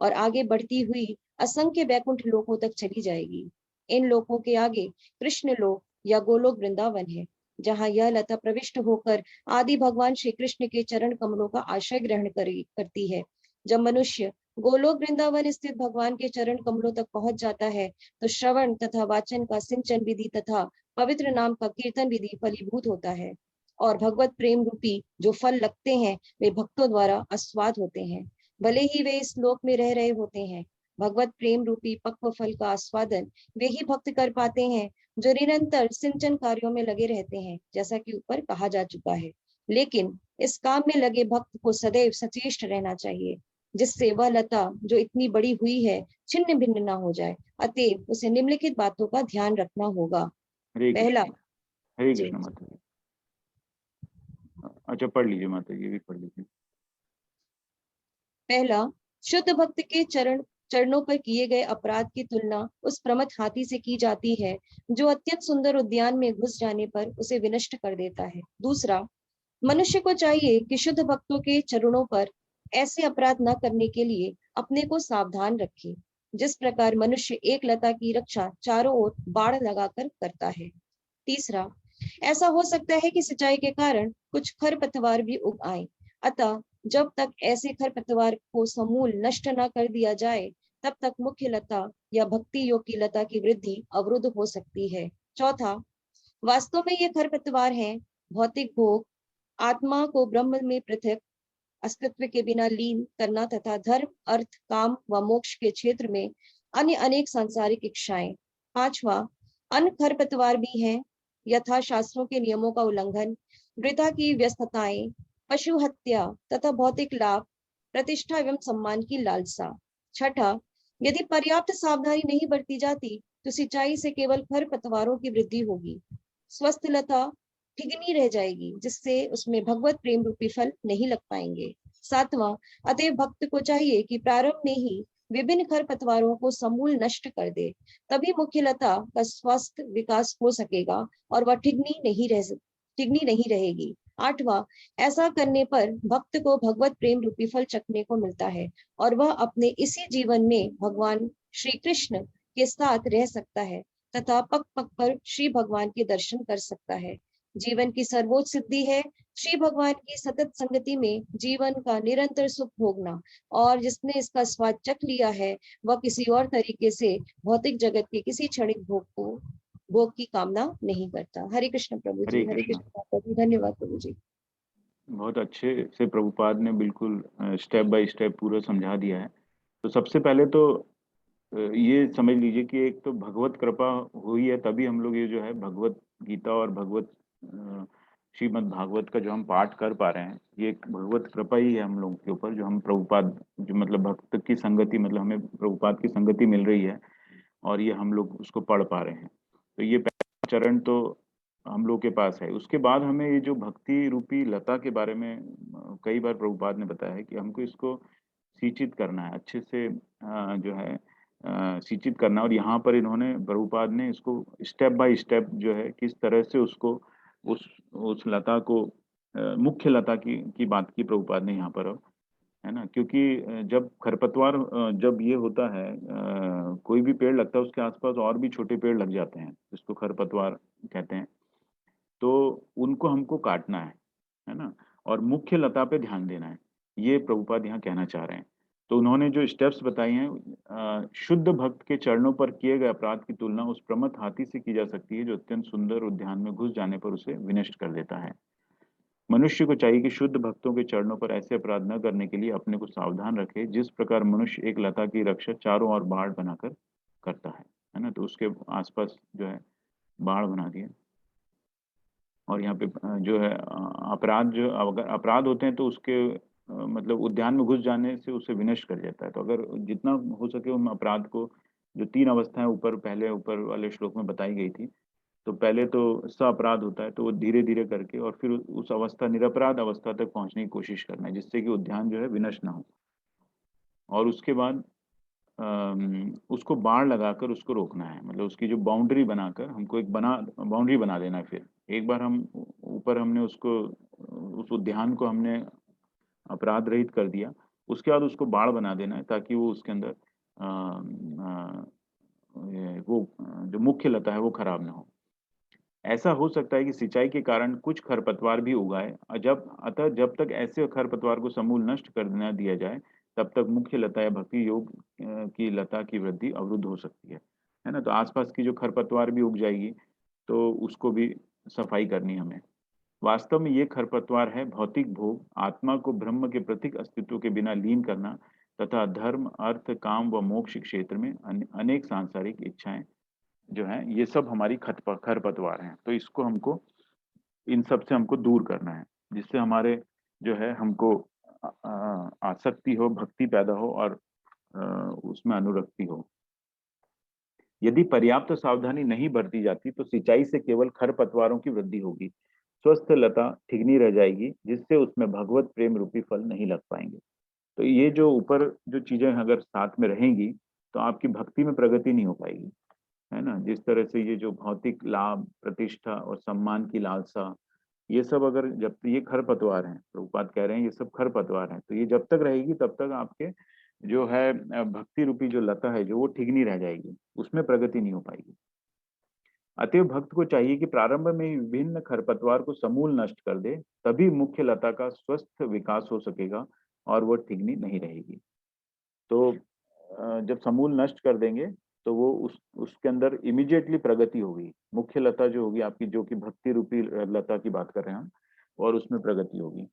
और आगे बढ़ती हुई असंख्य वैकुंठ लोकों तक चली जाएगी। इन लोकों के आगे कृष्ण लोक या गोलोक वृंदावन है, जहाँ यह लता प्रविष्ट होकर आदि भगवान श्री कृष्ण के चरण कमलों का आश्रय ग्रहण करती है। जब मनुष्य गोलोक वृंदावन स्थित भगवान के चरण कमलों तक पहुंच जाता है तो श्रवण तथा वाचन का सिंचन विधि तथा पवित्र नाम का कीर्तन विधि फलीभूत होता है, और भगवत प्रेम रूपी जो फल लगते हैं वे भक्तों द्वारा आस्वाद होते हैं। भले ही वे इस लोक में रह रहे होते हैं, भगवत प्रेम रूपी पक्व फल का आस्वादन वे ही भक्त कर पाते हैं जो निरंतर सिंचन कार्यों में लगे रहते हैं, जैसा कि ऊपर कहा जा चुका है। लेकिन इस काम में लगे भक्त को सदैव सचेष्ट रहना चाहिए, जिससे वह लता जो इतनी बड़ी हुई है छिन्न भिन्न ना हो जाए। अतएव उसे निम्नलिखित बातों का ध्यान रखना होगा। हरे पहला, हरे जी, कृष्ण माता जी। अच्छा, पढ़ लीजिए माता जी, ये भी पढ़ लीजिए। पहला, शुद्ध भक्त के चरणों पर किए गए अपराध की तुलना उस प्रमथ हाथी से की जाती है जो अत्यंत सुंदर उद्यान में घुस जाने पर उसे विनष्ट कर देता है। दूसरा, मनुष्य को चाहिए कि शुद्ध भक्तों के चरणों पर ऐसे अपराध न करने के लिए अपने को सावधान रखे, जिस प्रकार मनुष्य एक लता की रक्षा चारों ओर बाड़ लगाकर करता है। तीसरा, ऐसा हो सकता है कि सिंचाई के कारण कुछ खरपतवार भी उग आए, अतः जब तक ऐसे खरपतवार को समूल नष्ट न कर दिया जाए तब तक मुख्य लता या भक्ति योग की लता की वृद्धि अवरुद्ध हो सकती है। चौथा, वास्तव में ये खरपतवार हैं भौतिक भोग, आत्मा को ब्रह्म में पृथक अस्तित्व के बिना लीन करना तथा धर्म अर्थ काम व मोक्ष के क्षेत्र में अन्य अनेक सांसारिक इच्छाएं। पांचवा, अन्य खरपतवार भी हैं यथा शास्त्रों के नियमों का उल्लंघन, वृथा की व्यस्तताएं, पशु हत्या तथा भौतिक लाभ, प्रतिष्ठा एवं सम्मान की लालसा। छठा, यदि पर्याप्त सावधानी नहीं बरती जाती तो सिंचाई से केवल खरपतवारों की वृद्धि होगी, स्वस्थ लता ठिगनी रह जाएगी, जिससे उसमें भगवत प्रेम रूपी फल नहीं लग पाएंगे। सातवां, अतएव भक्त को चाहिए कि प्रारंभ में ही विभिन्न खरपतवारों को समूल नष्ट कर दे, तभी मुख्य लता का स्वस्थ विकास हो सकेगा और वह ठिगनी नहीं रहेगी। आठवां, ऐसा करने पर भक्त को भगवत प्रेम रूपी फल चखने को मिलता है और वह अपने इसी जीवन में भगवान श्री कृष्ण के साथ रह सकता है तथा पग पग पर श्री भगवान के दर्शन कर सकता है। जीवन की सर्वोच्च सिद्धि है श्री भगवान की सतत संगति में जीवन का निरंतर सुख भोगना, और जिसने इसका स्वाद चख लिया है वह किसी और तरीके से भौतिक जगत के किसी क्षणिक भोग की कामना नहीं करता। हरे कृष्ण प्रभु जी। हरे कृष्ण माता जी। धन्यवाद प्रभु जी। बहुत अच्छे से प्रभुपाद ने बिल्कुल स्टेप बाय स्टेप पूरा समझा दिया है। तो सबसे पहले तो ये समझ लीजिए कि एक तो भगवत कृपा हुई है, तभी हम लोग ये जो है भगवत गीता और भगवत श्रीमद् भागवत का जो हम पाठ कर पा रहे हैं, ये एक भगवत कृपा ही है हम लोगों के ऊपर, जो हम प्रभुपाद जो मतलब भक्त की संगति, मतलब हमें प्रभुपाद की संगति मिल रही है और ये हम लोग उसको पढ़ पा रहे हैं। तो ये पहला चरण तो हम लोग के पास है। उसके बाद हमें ये जो भक्ति रूपी लता के बारे में कई बार प्रभुपाद ने बताया है कि हमको इसको सिंचित करना है, अच्छे से जो है सिंचित करना है। और यहाँ पर इन्होंने प्रभुपाद ने इसको स्टेप बाय स्टेप जो है किस तरह से उसको उस लता को मुख्य लता की बात की प्रभुपाद ने यहाँ पर, है ना। क्योंकि जब खरपतवार जब ये होता है, कोई भी पेड़ लगता है उसके आसपास और भी छोटे पेड़ लग जाते हैं, जिसको खरपतवार कहते हैं। तो उनको हमको काटना है ना, और मुख्य लता पे ध्यान देना है, ये प्रभुपाद यहाँ कहना चाह रहे हैं। तो उन्होंने जो स्टेप्स बताई हैं, शुद्ध भक्त के चरणों पर किए गए अपराध की तुलना उस प्रमथ हाथी से की जा सकती है जो अत्यंत सुंदर उद्यान में घुस जाने पर उसे विनष्ट कर देता है। मनुष्य को चाहिए कि शुद्ध भक्तों के चरणों पर ऐसे अपराध न करने के लिए अपने को सावधान रखे, जिस प्रकार मनुष्य एक लता की रक्षा चारों ओर बाढ़ बनाकर करता है ना। तो उसके आसपास जो है बाढ़ बना दिया। और यहाँ पे जो है अपराध, जो अगर अपराध होते हैं तो उसके मतलब उद्यान में घुस जाने से उसे विनष्ट कर जाता है। तो अगर जितना हो सके उन अपराध को, जो 3 अवस्थाएं ऊपर वाले श्लोक में बताई गई थी, तो पहले तो स अपराध होता है, तो वो धीरे धीरे करके और फिर उस अवस्था निरपराध अवस्था तक पहुंचने की कोशिश करना है, जिससे कि उद्यान जो है विनष्ट ना हो। और उसके बाद उसको बाड़ लगाकर उसको रोकना है, मतलब उसकी जो बाउंड्री बनाकर हमको एक बाउंड्री बना देना है। फिर एक बार हम ऊपर हमने उसको, उस उद्यान को हमने अपराध रहित कर दिया, उसके बाद उसको बाड़ बना देना है, ताकि वो उसके अंदर वो जो मुख्य लता है वो खराब ना हो। ऐसा हो सकता है कि सिंचाई के कारण कुछ खरपतवार भी उगाए, अतः जब तक ऐसे खरपतवार को समूल नष्ट कर न दिया जाए, तब तक मुख्य लता या भक्ति योग की लता की वृद्धि अवरुद्ध हो सकती है ना। तो आसपास की जो खरपतवार भी उग जाएगी, तो उसको भी सफाई करनी है हमें। वास्तव में ये खरपतवार है भौतिक भोग, आत्मा को ब्रह्म के प्रतीक अस्तित्व के बिना लीन करना, तथा धर्म, अर्थ, काम व मोक्ष क्षेत्र में अनेक सांसारिक इच्छाएं जो है, ये सब हमारी खरपतवार हैं। तो इसको हमको, इन सब से हमको दूर करना है, जिससे हमारे जो है हमको आसक्ति हो, भक्ति पैदा हो और उसमें अनुरक्ति हो। यदि पर्याप्त सावधानी नहीं बरती जाती तो सिंचाई से केवल खरपतवारों की वृद्धि होगी, स्वस्थ लता ठिगनी रह जाएगी, जिससे उसमें भगवत प्रेम रूपी फल नहीं लग पाएंगे। तो ये जो ऊपर जो चीजें अगर साथ में रहेंगी, तो आपकी भक्ति में प्रगति नहीं हो पाएगी, है ना। जिस तरह से ये जो भौतिक लाभ, प्रतिष्ठा और सम्मान की लालसा, ये सब अगर, जब ये खरपतवार हैं, प्रभुपाद कह रहे हैं ये सब खरपतवार हैं, तो ये जब तक रहेगी तब तक आपके जो है भक्ति रूपी जो लता है, जो वो ठिगनी रह जाएगी, उसमें प्रगति नहीं हो पाएगी। अतएव भक्त को चाहिए कि प्रारंभ में ही विभिन्न खरपतवार को समूल नष्ट कर दे, तभी मुख्य लता का स्वस्थ विकास हो सकेगा और वो ठिगनी नहीं रहेगी। तो जब समूल नष्ट कर देंगे तो वो उसके अंदर इमीडिएटली प्रगति होगी, मुख्य लता जो होगी आपकी, जो कि भक्ति रूपी लता की बात कर रहे हैं हम, और उसमें प्रगति होगी।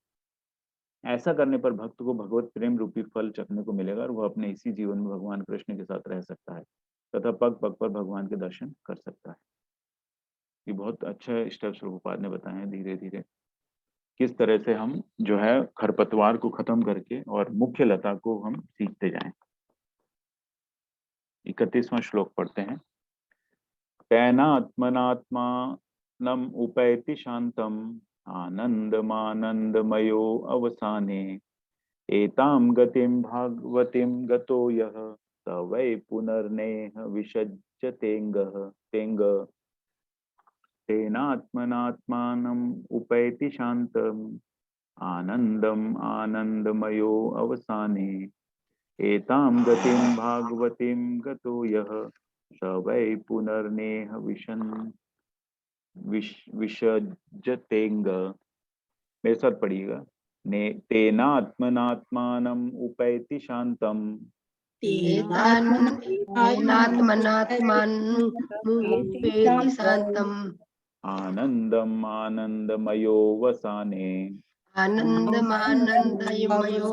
ऐसा करने पर भक्त को भगवत प्रेम रूपी फल चखने को मिलेगा और वह अपने इसी जीवन में भगवान कृष्ण के साथ रह सकता है तथा पग पग पर भगवान के दर्शन कर सकता है। ये बहुत अच्छा स्टेप्स प्रभुपाद ने बताए हैं, धीरे धीरे किस तरह से हम जो है खरपतवार को खत्म करके और मुख्य लता को हम सीखते जाएं। 31वां श्लोक पढ़ते हैं। पैनात्मनात्मानम उपैति शांतम आनंदमानंदमयो अवसाने एताम गतिम भागवतीम गतो यः स वै पुनर्नेह विसज्जतेंग तेनात्मनात्मानम उपैति शांतम आनंदम आनंदमयो अवसाने एताम गतिम भागवतीम गतो यः स वै पुनर्नेह विसज्जतेंग। मेरे साथ पढ़िएगा। तेनात्मनात्मानम उपैति शांतम एनात्मनात्मानमुपेति शान्तम् आनंदम आनंदमयो वसाने आनन्दमानन्दमयो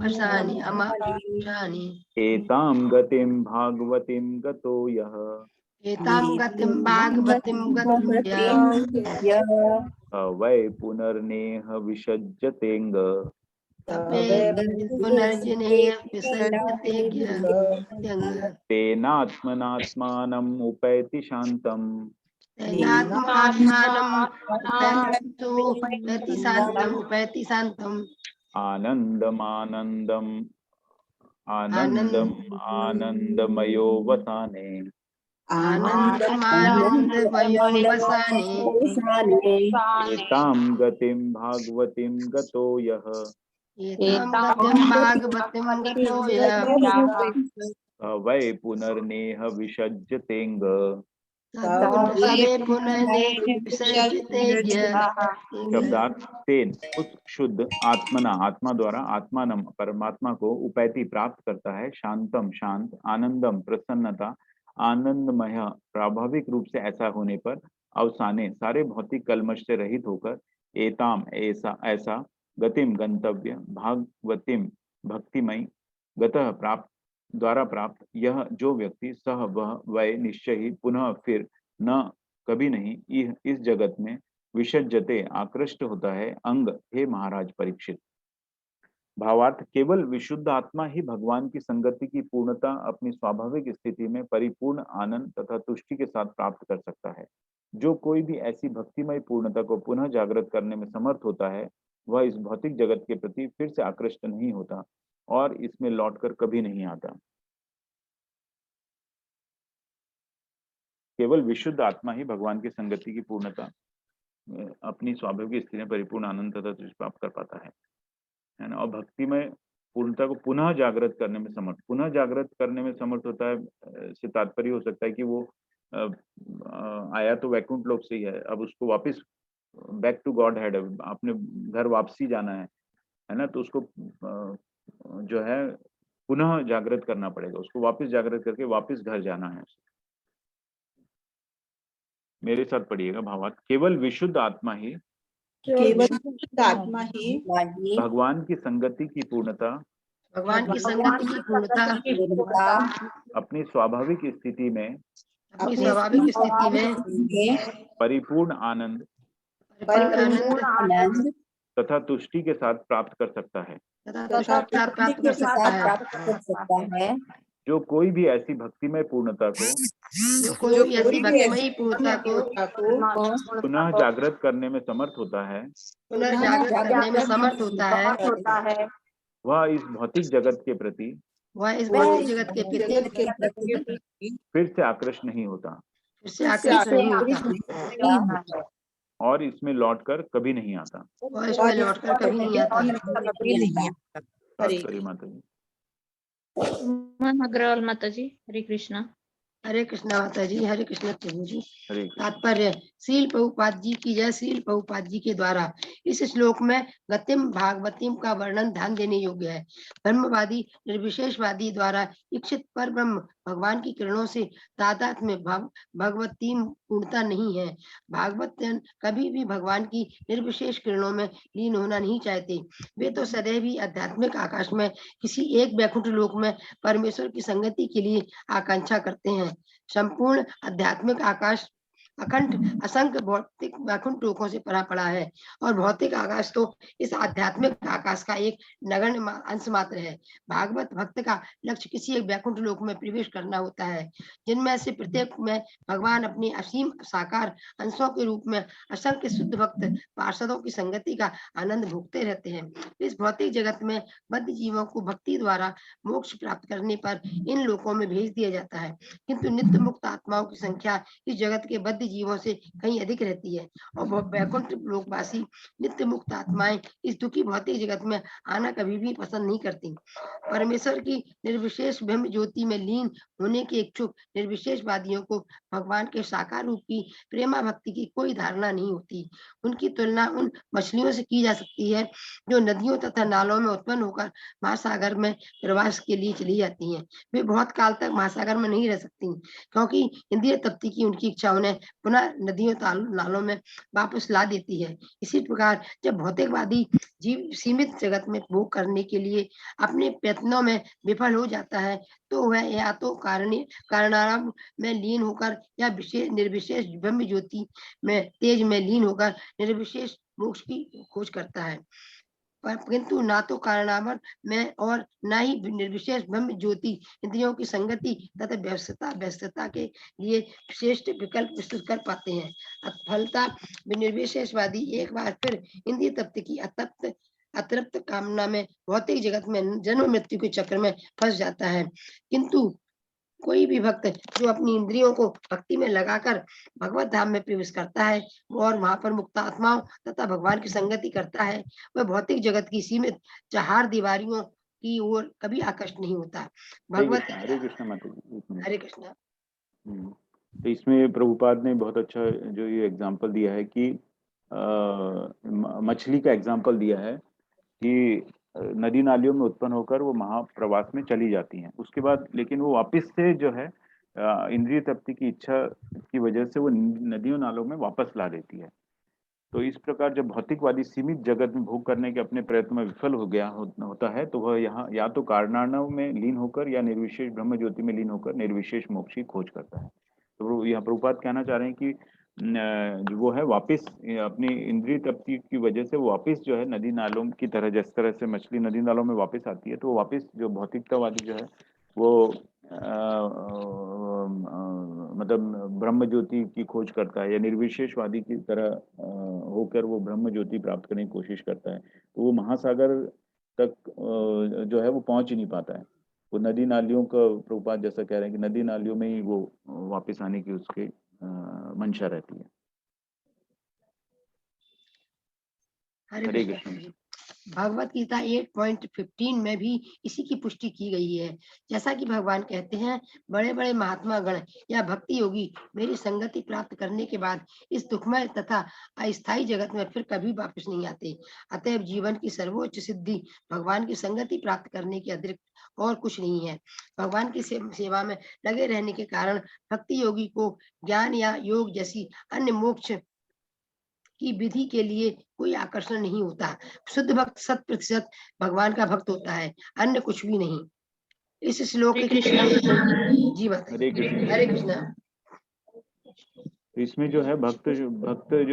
वसानि अमाशानि एतां गतिं भागवतीं गतो यः एतां गतिं भागवतीं गतो यः वै पुनर्नेह विसज्जतेऽङ्ग तपे पुनर्जनेय विसर्जते तेनात्मनात्मानम् उपैति शान्तम् उपैति शान्तम् आनन्दम् आनन्दमयो वसाने आनन्दमानन्दमयो वसाने एतां गतिं भागवतीं गतो यः एतां गतिं भागवतीं गतो यः वै पुनर्नेह विसज्जतेऽङ्ग शब्दार्थ तेन उस शुद्ध आत्मना आत्मा द्वारा आत्मानम परमात्मा को उपैति प्राप्त करता है शांतम शांत आनंदम प्रसन्नता आनंदमय स्वाभाविक रूप से ऐसा होने पर अवसाने सारे भौतिक कलमश से रहित होकर एताम ऐसा गतिम गंतव्य भागवतीम भक्तिमय गतः प्राप्त द्वारा प्राप्त यह जो व्यक्ति सह वह वै निश्चय ही पुनः फिर न कभी नहीं इस जगत में विसज्जते आकृष्ट होता है अंग हे महाराज परीक्षित। भावार्थ केवल विशुद्ध आत्मा ही भगवान की संगति की पूर्णता अपनी स्वाभाविक स्थिति में परिपूर्ण आनंद तथा तुष्टि के साथ प्राप्त कर सकता है। जो कोई भी ऐसी भक्तिमय पूर्णता को पुनः जागृत करने में समर्थ होता है वह इस भौतिक जगत के प्रति फिर से आकृष्ट नहीं होता और इसमें लौटकर कभी नहीं आता। केवल विशुद्ध आत्मा ही भगवान की संगति की पूर्णता अपनी स्वाभाविक स्थिति में परिपूर्ण आनंद तथा तुष्टि प्राप्त कर पाता है ना। और भक्ति में पूर्णता को पुनः जागृत करने में समर्थ होता है से तात्पर्य हो सकता है कि वो आया तो वैकुंठ लोक से ही है, अब उसको वापस बैक टू गॉड हेड अपने घर वापसी जाना है ना, तो उसको जो है पुनः जागृत करना पड़ेगा, उसको वापस जागृत करके वापस घर जाना है। मेरे साथ पढ़िएगा भावार्थ केवल विशुद्ध आत्मा ही भगवान की संगति की पूर्णता अपनी स्वाभाविक स्थिति में परिपूर्ण आनंद तथा तुष्टि के साथ प्राप्त कर सकता है। जो कोई भी ऐसी भक्तिमय पूर्णता को पुनः जागृत करने में समर्थ होता है वह इस भौतिक जगत के प्रति फिर से आकृष्ट नहीं होता और इसमें लौटकर कभी नहीं आता। माता जी अग्रवाल माता जी हरे कृष्णा। हरे कृष्णा माता जी, हरे कृष्णा प्रभु जी। तात्पर्य श्रील प्रभुपाद जी की जय। श्रील प्रभुपाद जी के द्वारा इस श्लोक में गतिम भागवतीम का वर्णन ध्यान देने योग्य है। ब्रह्मवादी निर्विशेषवादी द्वारा इच्छित पर ब्रह्म भगवान की किरणों से तादात्म्य में भगवतीम पूर्णता नहीं है। भागवत कभी भी भगवान की निर्विशेष किरणों में लीन होना नहीं चाहते। वे तो सदैव ही आध्यात्मिक आकाश में किसी एक वैकुंठ लोक में परमेश्वर की संगति के लिए आकांक्षा करते हैं। संपूर्ण आध्यात्मिक आकाश अखंड असंख्य भौतिक वैकुंठ लोकों से भरा पड़ा है और भौतिक आकाश तो इस आध्यात्मिक आकाश का एक नगण्य अंश मात्र है। भागवत भक्त का लक्ष्य किसी एक वैकुंठ लोक में प्रवेश करना होता है, जिनमें से प्रत्येक में भगवान अपनी असीम साकार अंशों के रूप में असंख्य शुद्ध भक्त पार्षदों की संगति का आनंद भोगते रहते हैं। इस भौतिक जगत में बद्ध जीवों को भक्ति द्वारा मोक्ष प्राप्त करने पर इन लोकों में भेज दिया जाता है, किंतु नित्य मुक्त आत्माओं की संख्या इस जगत के बद्ध जीवों से कहीं अधिक रहती है और वैकुंठ लोकवासी नित्य मुक्त आत्माएं इस दुखी भौतिक जगत में आना कभी भी पसंद नहीं करती। परमेश्वर की निर्विशेष ब्रह्म ज्योति में लीन होने के इच्छुक निर्विशेषवादियों को भगवान के साकार रूप की प्रेमा भक्ति की कोई धारणा नहीं होती। उनकी तुलना उन मछलियों से की जा सकती है जो नदियों तथा नालों में उत्पन्न होकर महासागर में प्रवास के लिए चली जाती हैं। वे बहुत काल तक महासागर में नहीं रह सकती क्योंकि इंद्रिय तृप्ति की उनकी इच्छा उन्हें पुनः नदियों नालों में वापस ला देती है। इसी प्रकार जब भौतिकवादी जीव सीमित जगत में भोग करने के लिए अपने प्रयत्नों में विफल हो जाता है, तो वह या तो कारणारंभ में लीन होकर या निर्विशेष ब्रह्म ज्योति में तेज में लीन होकर निर्विशेष मोक्ष की खोज करता है। किंतु ना तो कारणामर में और ना ही निर्विशेष ब्रह्म ज्योति इंद्रियों की संगति तथा व्यस्तता के लिए श्रेष्ठ विकल्प विस्तृत कर पाते हैं। फलता निर्विशेषवादी एक बार फिर इंद्रिय तप्त की अतृप्त कामना में भौतिक जगत में जन्म मृत्यु के चक्र में फंस जाता है। किंतु कोई भी भक्त जो अपनी इंद्रियों को भक्ति में लगाकर भगवत धाम में प्रवेश करता है और वहां पर मुक्त आत्माओं तथा भगवान की संगति करता है, वह भौतिक जगत की सीमित चार दीवारियों की ओर कभी आकर्षित नहीं होता। भगवत हरे कृष्ण माता जी। हरे कृष्ण। तो इसमें प्रभुपाद ने बहुत अच्छा जो ये एग्जाम्पल दिया है कि मछली का एग्जाम्पल दिया है कि नदी नालियों में उत्पन्न होकर वो महाप्रवास में चली जाती हैं, उसके बाद लेकिन वो वापस से जो है इंद्रिय तृप्ति की इच्छा की वजह से वो नदियों नालों में वापस ला देती है। तो इस प्रकार जब भौतिकवादी सीमित जगत में भोग करने के अपने प्रयत्न में विफल हो गया होता है, तो वह यहाँ या तो कारणार्णव में लीन होकर या निर्विशेष ब्रह्म ज्योति में लीन होकर निर्विशेष मोक्ष की खोज करता है। तो यहाँ प्रभुपाद कहना चाह रहे हैं कि जो वो है वापस अपनी इंद्रिय तृप्ति की वजह से वो वापस जो है नदी नालों की तरह, जिस तरह से मछली नदी नालों में वापस आती है, तो वो वापस जो भौतिकतावादी जो है वो मतलब ब्रह्म ज्योति की खोज करता है या निर्विशेषवादी की तरह होकर वो ब्रह्म ज्योति प्राप्त करने की कोशिश करता है। तो वो महासागर तक जो है वो पहुंच ही नहीं पाता है। वो नदी नालियों का प्रभुपाद जैसा कह रहे हैं कि नदी नालियों में ही वो वापस आने की उसके मंशा रहती है। हरे कृष्ण। भगवत गीता 8.15 में भी इसी की पुष्टि की गई है। जैसा कि भगवान कहते हैं, बड़े बड़े महात्मा गण या भक्ति योगी मेरी संगति प्राप्त करने के बाद इस दुखमय तथा अस्थायी जगत में फिर कभी वापस नहीं आते। अतएव जीवन की सर्वोच्च सिद्धि भगवान की संगति प्राप्त करने के अतिरिक्त और कुछ नहीं है। भगवान की सेवा में लगे रहने के कारण भक्ति योगी को ज्ञान या योग जैसी अन्य मोक्ष की विधि के लिए कोई आकर्षण नहीं होता। शुद्ध भक्त 100% भगवान का भक्त होता है, अन्य कुछ भी नहीं। इस श्लोक के जी हरे कृष्ण। हरे कृष्ण। तो इसमें जो है भक्त जो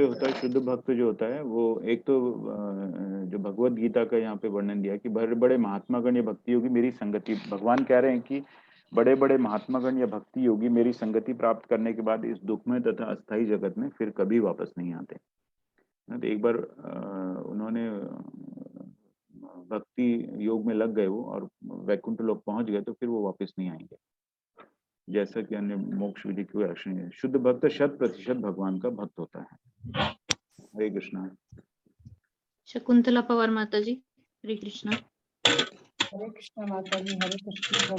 होता है, शुद्ध भक्त जो होता है, वो एक तो जो भगवत गीता का यहाँ पे वर्णन दिया कि बड़े बड़े महात्मागण या भक्ति योगी मेरी संगति, भगवान कह रहे हैं कि बड़े बड़े महात्मागण या भक्ति योगी मेरी संगति प्राप्त करने के बाद इस दुखमय तथा अस्थायी जगत में फिर कभी वापस नहीं आते। तो एक बार उन्होंने भक्ति योग में लग गए वो और वैकुंठ लोक पहुंच गए, तो फिर वो वापस नहीं आएंगे, जैसा कि अन्य मोक्ष विधि की लक्षण है। शुद्ध भक्त 100% भगवान का भक्त होता है। हरे कृष्णा। शकुंतला पवार माता जी। हरे कृष्णा। हरे कृष्णा माता जी। हरे कृष्ण।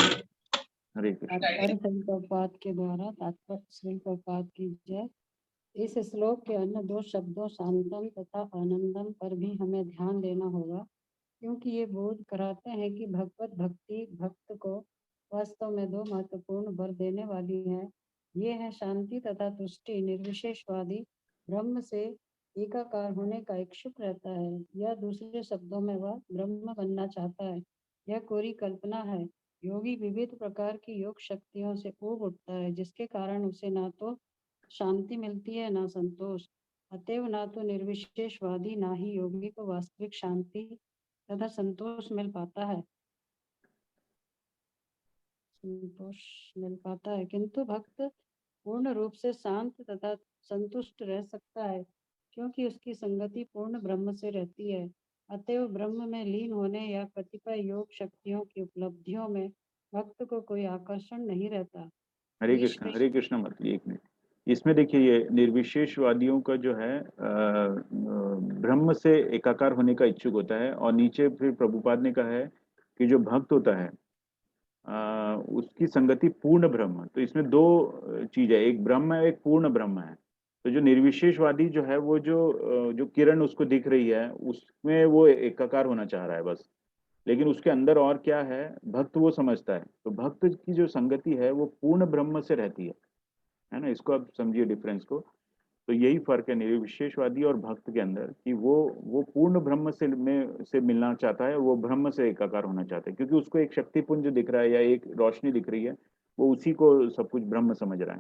हरे कृष्ण। तात्पर्य प्रभुपाद के द्वारा तात्पर्य श्री प्रभुपाद की जय। इस श्लोक के अन्य दो शब्दों शांतम तथा आनंदम पर भी हमें ध्यान देना होगा, क्योंकि ये बोध कराते हैं कि भगवत भक्ति भक्त को वास्तव में दो महत्वपूर्ण वर देने वाली है। ये है शांति तथा तुष्टि। निर्विशेषवादी ब्रह्म से एकाकार होने का इच्छुक रहता है, या दूसरे शब्दों में वह ब्रह्म बनना चाहता है। यह कोरी कल्पना है। योगी विविध प्रकार की योग शक्तियों से ऊब उठता है, जिसके कारण उसे ना तो शांति मिलती है ना संतोष। अतएव ना तो निर्विशेषवादी ना ही योगी को वास्तविक शांति तथा संतोष मिल पाता है, किंतु भक्त पूर्ण रूप से शांत तथा संतुष्ट रह सकता है, क्योंकि उसकी संगति पूर्ण ब्रह्म से रहती है। अतएव ब्रह्म में लीन होने या कतिपय योग शक्तियों की उपलब्धियों में भक्त को कोई आकर्षण नहीं रहता। हरे कृष्ण। हरे कृष्ण। मतलब एक मिनट, इसमें देखिए ये निर्विशेषवादियों का जो है ब्रह्म से एकाकार होने का इच्छुक होता है, और नीचे फिर प्रभुपाद ने कहा है कि जो भक्त होता है उसकी संगति पूर्ण ब्रह्म। तो इसमें दो चीज है, एक ब्रह्म है, एक पूर्ण ब्रह्म है। तो जो निर्विशेषवादी जो है वो जो किरण उसको दिख रही है उसमें वो एकाकार होना चाह रहा है बस, लेकिन उसके अंदर और क्या है भक्त वो समझता है। तो भक्त की जो संगति है वो पूर्ण ब्रह्म से रहती है। है ना। इसको आप समझिए डिफरेंस को। तो यही फर्क है निर्विशेषवादी और भक्त के अंदर, कि वो पूर्ण ब्रह्म से मिलना चाहता है, वो ब्रह्म से एकाकार होना चाहता है, क्योंकि उसको एक शक्तिपुंज दिख रहा है या एक रोशनी दिख रही है, वो उसी को सब कुछ ब्रह्म समझ रहा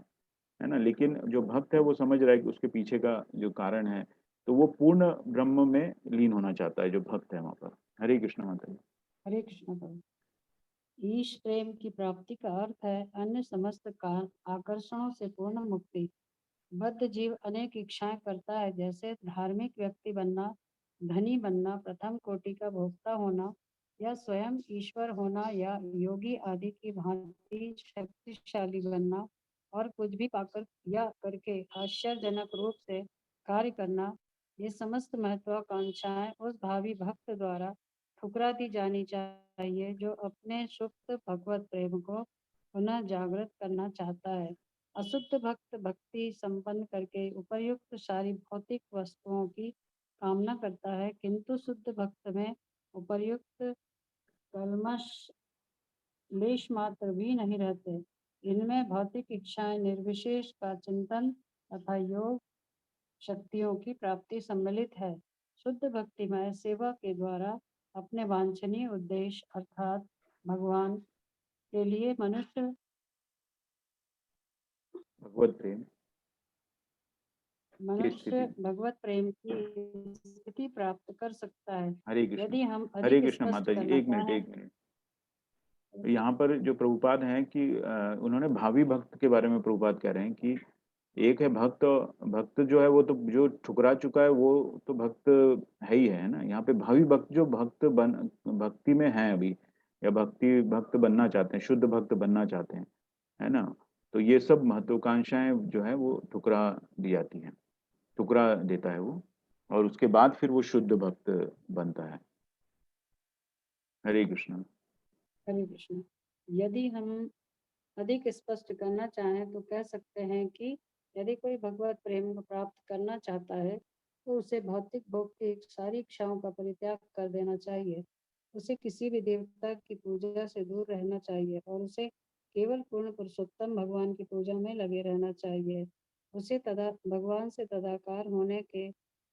है ना। लेकिन जो भक्त है वो समझ रहा है कि उसके पीछे का जो कारण है, तो वो पूर्ण ब्रह्म में लीन होना चाहता है जो भक्त है वहां पर। हरे कृष्ण माता जी। हरे कृष्ण प्रभु। ईश प्रेम की प्राप्ति का अर्थ है अन्य समस्त आकर्षणों से पूर्ण मुक्ति। बद्ध जीव अनेक इच्छाएं करता है, जैसे धार्मिक व्यक्ति बनना, धनी बनना, प्रथम कोटि का भोक्ता होना, या स्वयं ईश्वर होना, या योगी आदि की भांति शक्तिशाली बनना, और कुछ भी पाकर या करके आश्चर्यजनक रूप से कार्य करना। ये समस्त महत्वाकांक्षाएं उस भावी भक्त द्वारा ठुकरा दी जानी चाहिए जो अपने सुप्त भगवत प्रेम को पुनः जागृत करना चाहता है। अशुद्ध भक्त भक्ति संपन्न करके उपर्युक्त सारी भौतिक वस्तुओं की कामना करता है, किंतु शुद्ध भक्त में उपर्युक्त कल्मश लेश मात्र भी नहीं रहते। इनमें भौतिक इच्छाएं, निर्विशेष का चिंतन तथा योग शक्तियों की प्राप्ति सम्मिलित है। शुद्ध भक्तिमय सेवा के द्वारा अपने वांछनीय उद्देश्य अर्थात भगवान के लिए मनुष्य भगवत प्रेम भगवत प्रेम की स्थिति प्राप्त कर सकता है। हरे कृष्ण। यदि हम हरे अधिक कृष्ण स्पष्ट माता जी, करना एक मिनट चाहें एक मिनट। तो यहाँ पर जो प्रभुपाद हैं कि उन्होंने भावी भक्त के बारे में प्रभुपाद कह रहे हैं कि एक है भक्त, भक्त जो है वो तो जो ठुकरा चुका है वो तो भक्त है ही है ना। यहाँ पे भावी भक्त जो भक्ति में है अभी, या भक्त बनना चाहते हैं, शुद्ध भक्त बनना चाहते हैं, है ना। तो ये सब महत्वाकांक्षाएं जो है वो ठुकरा दी जाती हैं, ठुकरा देता है वो, और उसके बाद फिर वो शुद्ध भक्त बनता है। हरे कृष्ण। हरे कृष्ण। यदि हम अधिक स्पष्ट करना चाहें तो कह सकते हैं कि यदि कोई भगवत प्रेम को प्राप्त करना चाहता है तो उसे भौतिक भोग की सारी इच्छाओं का परित्याग कर देना चाहिए। उसे किसी भी देवता की पूजा से दूर रहना चाहिए और उसे केवल पूर्ण पुरुषोत्तम भगवान की पूजा में लगे रहना चाहिए। उसे भगवान से तदाकार होने के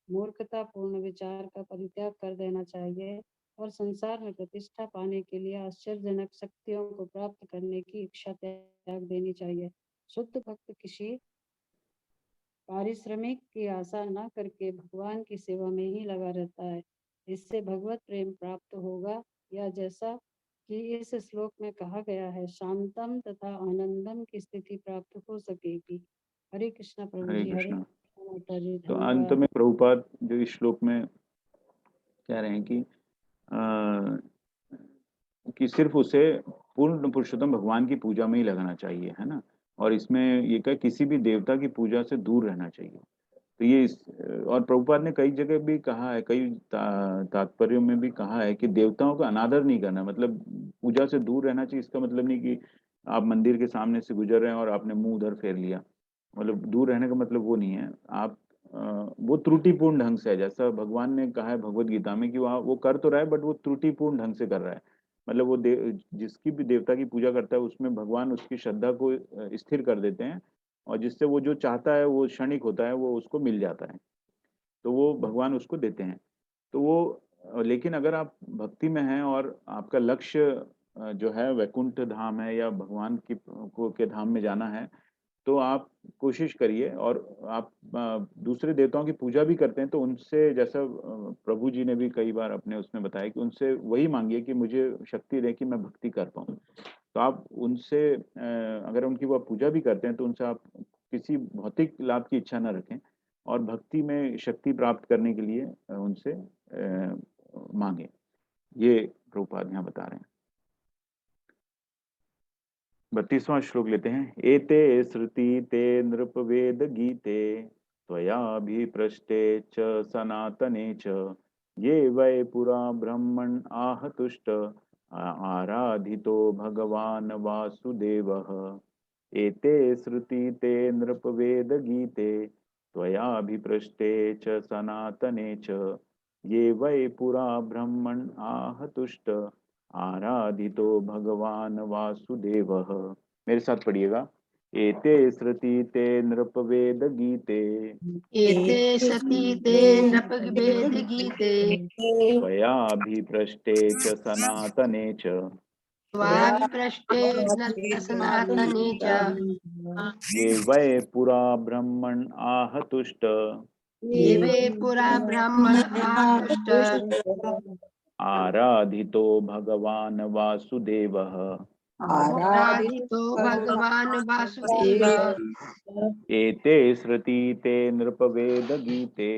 मूर्खतापूर्ण विचार का परित्याग कर देना चाहिए और संसार में प्रतिष्ठा पाने के लिए आश्चर्यजनक शक्तियों को प्राप्त करने की इच्छा त्याग देनी चाहिए। शुद्ध भक्त किसी पारिश्रमिक की आशा न करके भगवान की सेवा में ही लगा रहता है। इससे भगवत प्रेम प्राप्त होगा, या जैसा कि इस श्लोक में कहा गया है, शांतम तथा आनंदम की स्थिति प्राप्त हो सकेगी। हरे कृष्णा प्रभु हरे जी। हरे कृष्ण। माता जी। तो अंत धन्यवाद। में प्रभुपाद जो इस श्लोक में कह रहे हैं कि सिर्फ उसे पूर्ण पुरुषोत्तम भगवान की पूजा में ही लगना चाहिए, है ना। और इसमें ये कहा किसी भी देवता की पूजा से दूर रहना चाहिए। तो और प्रभुपाद ने कई जगह भी कहा है, कई तात्पर्यों में भी कहा है कि देवताओं का अनादर नहीं करना, मतलब पूजा से दूर रहना चाहिए। इसका मतलब नहीं कि आप मंदिर के सामने से गुजर रहे हैं और आपने मुंह उधर फेर लिया, मतलब दूर रहने का मतलब वो नहीं है। आप वो त्रुटिपूर्ण ढंग से है, जैसा भगवान ने कहा है भगवत गीता में कि वो कर तो रहा है बट वो त्रुटिपूर्ण ढंग से कर रहा है। मतलब वो जिसकी भी देवता की पूजा करता है उसमें भगवान उसकी श्रद्धा को स्थिर कर देते हैं, और जिससे वो जो चाहता है वो क्षणिक होता है, वो उसको मिल जाता है, तो वो भगवान उसको देते हैं। तो वो लेकिन अगर आप भक्ति में हैं और आपका लक्ष्य जो है वैकुंठ धाम है या भगवान के धाम में जाना है, तो आप कोशिश करिए। और आप दूसरे देवताओं की पूजा भी करते हैं तो उनसे, जैसा प्रभु जी ने भी कई बार अपने उसमें बताया कि उनसे वही मांगिए कि मुझे शक्ति दे कि मैं भक्ति कर पाऊँ। तो आप उनसे अगर उनकी वो पूजा भी करते हैं तो उनसे आप किसी भौतिक लाभ की इच्छा न रखें, और भक्ति में शक्ति प्राप्त करने के लिए उनसे मांगे। ये प्रभुपाद यहाँ बता रहे हैं। 32वां श्लोक लेते हैं। एते श्रुति ते नृप वेद गीते त्वयाभिप्रष्टे च सनातने च ये वै पुरा ब्रह्मण आहतुष्ट आराधितो भगवान वासुदेवः। एते श्रुति ते नृप वेद गीते त्वयाभिप्रष्टे च सनातने च ये वै पुरा ब्रह्मण आहतुष्ट आराधितो भगवान वासुदेवः। मेरे साथ पढ़िएगा। एते श्रुति ते नृपवेद गीते एते सती ते नृपवेद गीते त्वयाभिपृष्टे च सनातने च त्वाभिपृष्टे सनातने च ये वै पुरा ब्रह्मण आहतुष्ट ये वे पुरा ब्राह्मण आतुष्ट आराधितो भगवान् वासुदेवः आराधितो भगवान् वासुदेवः एते श्रुति ते नृपवेद गीते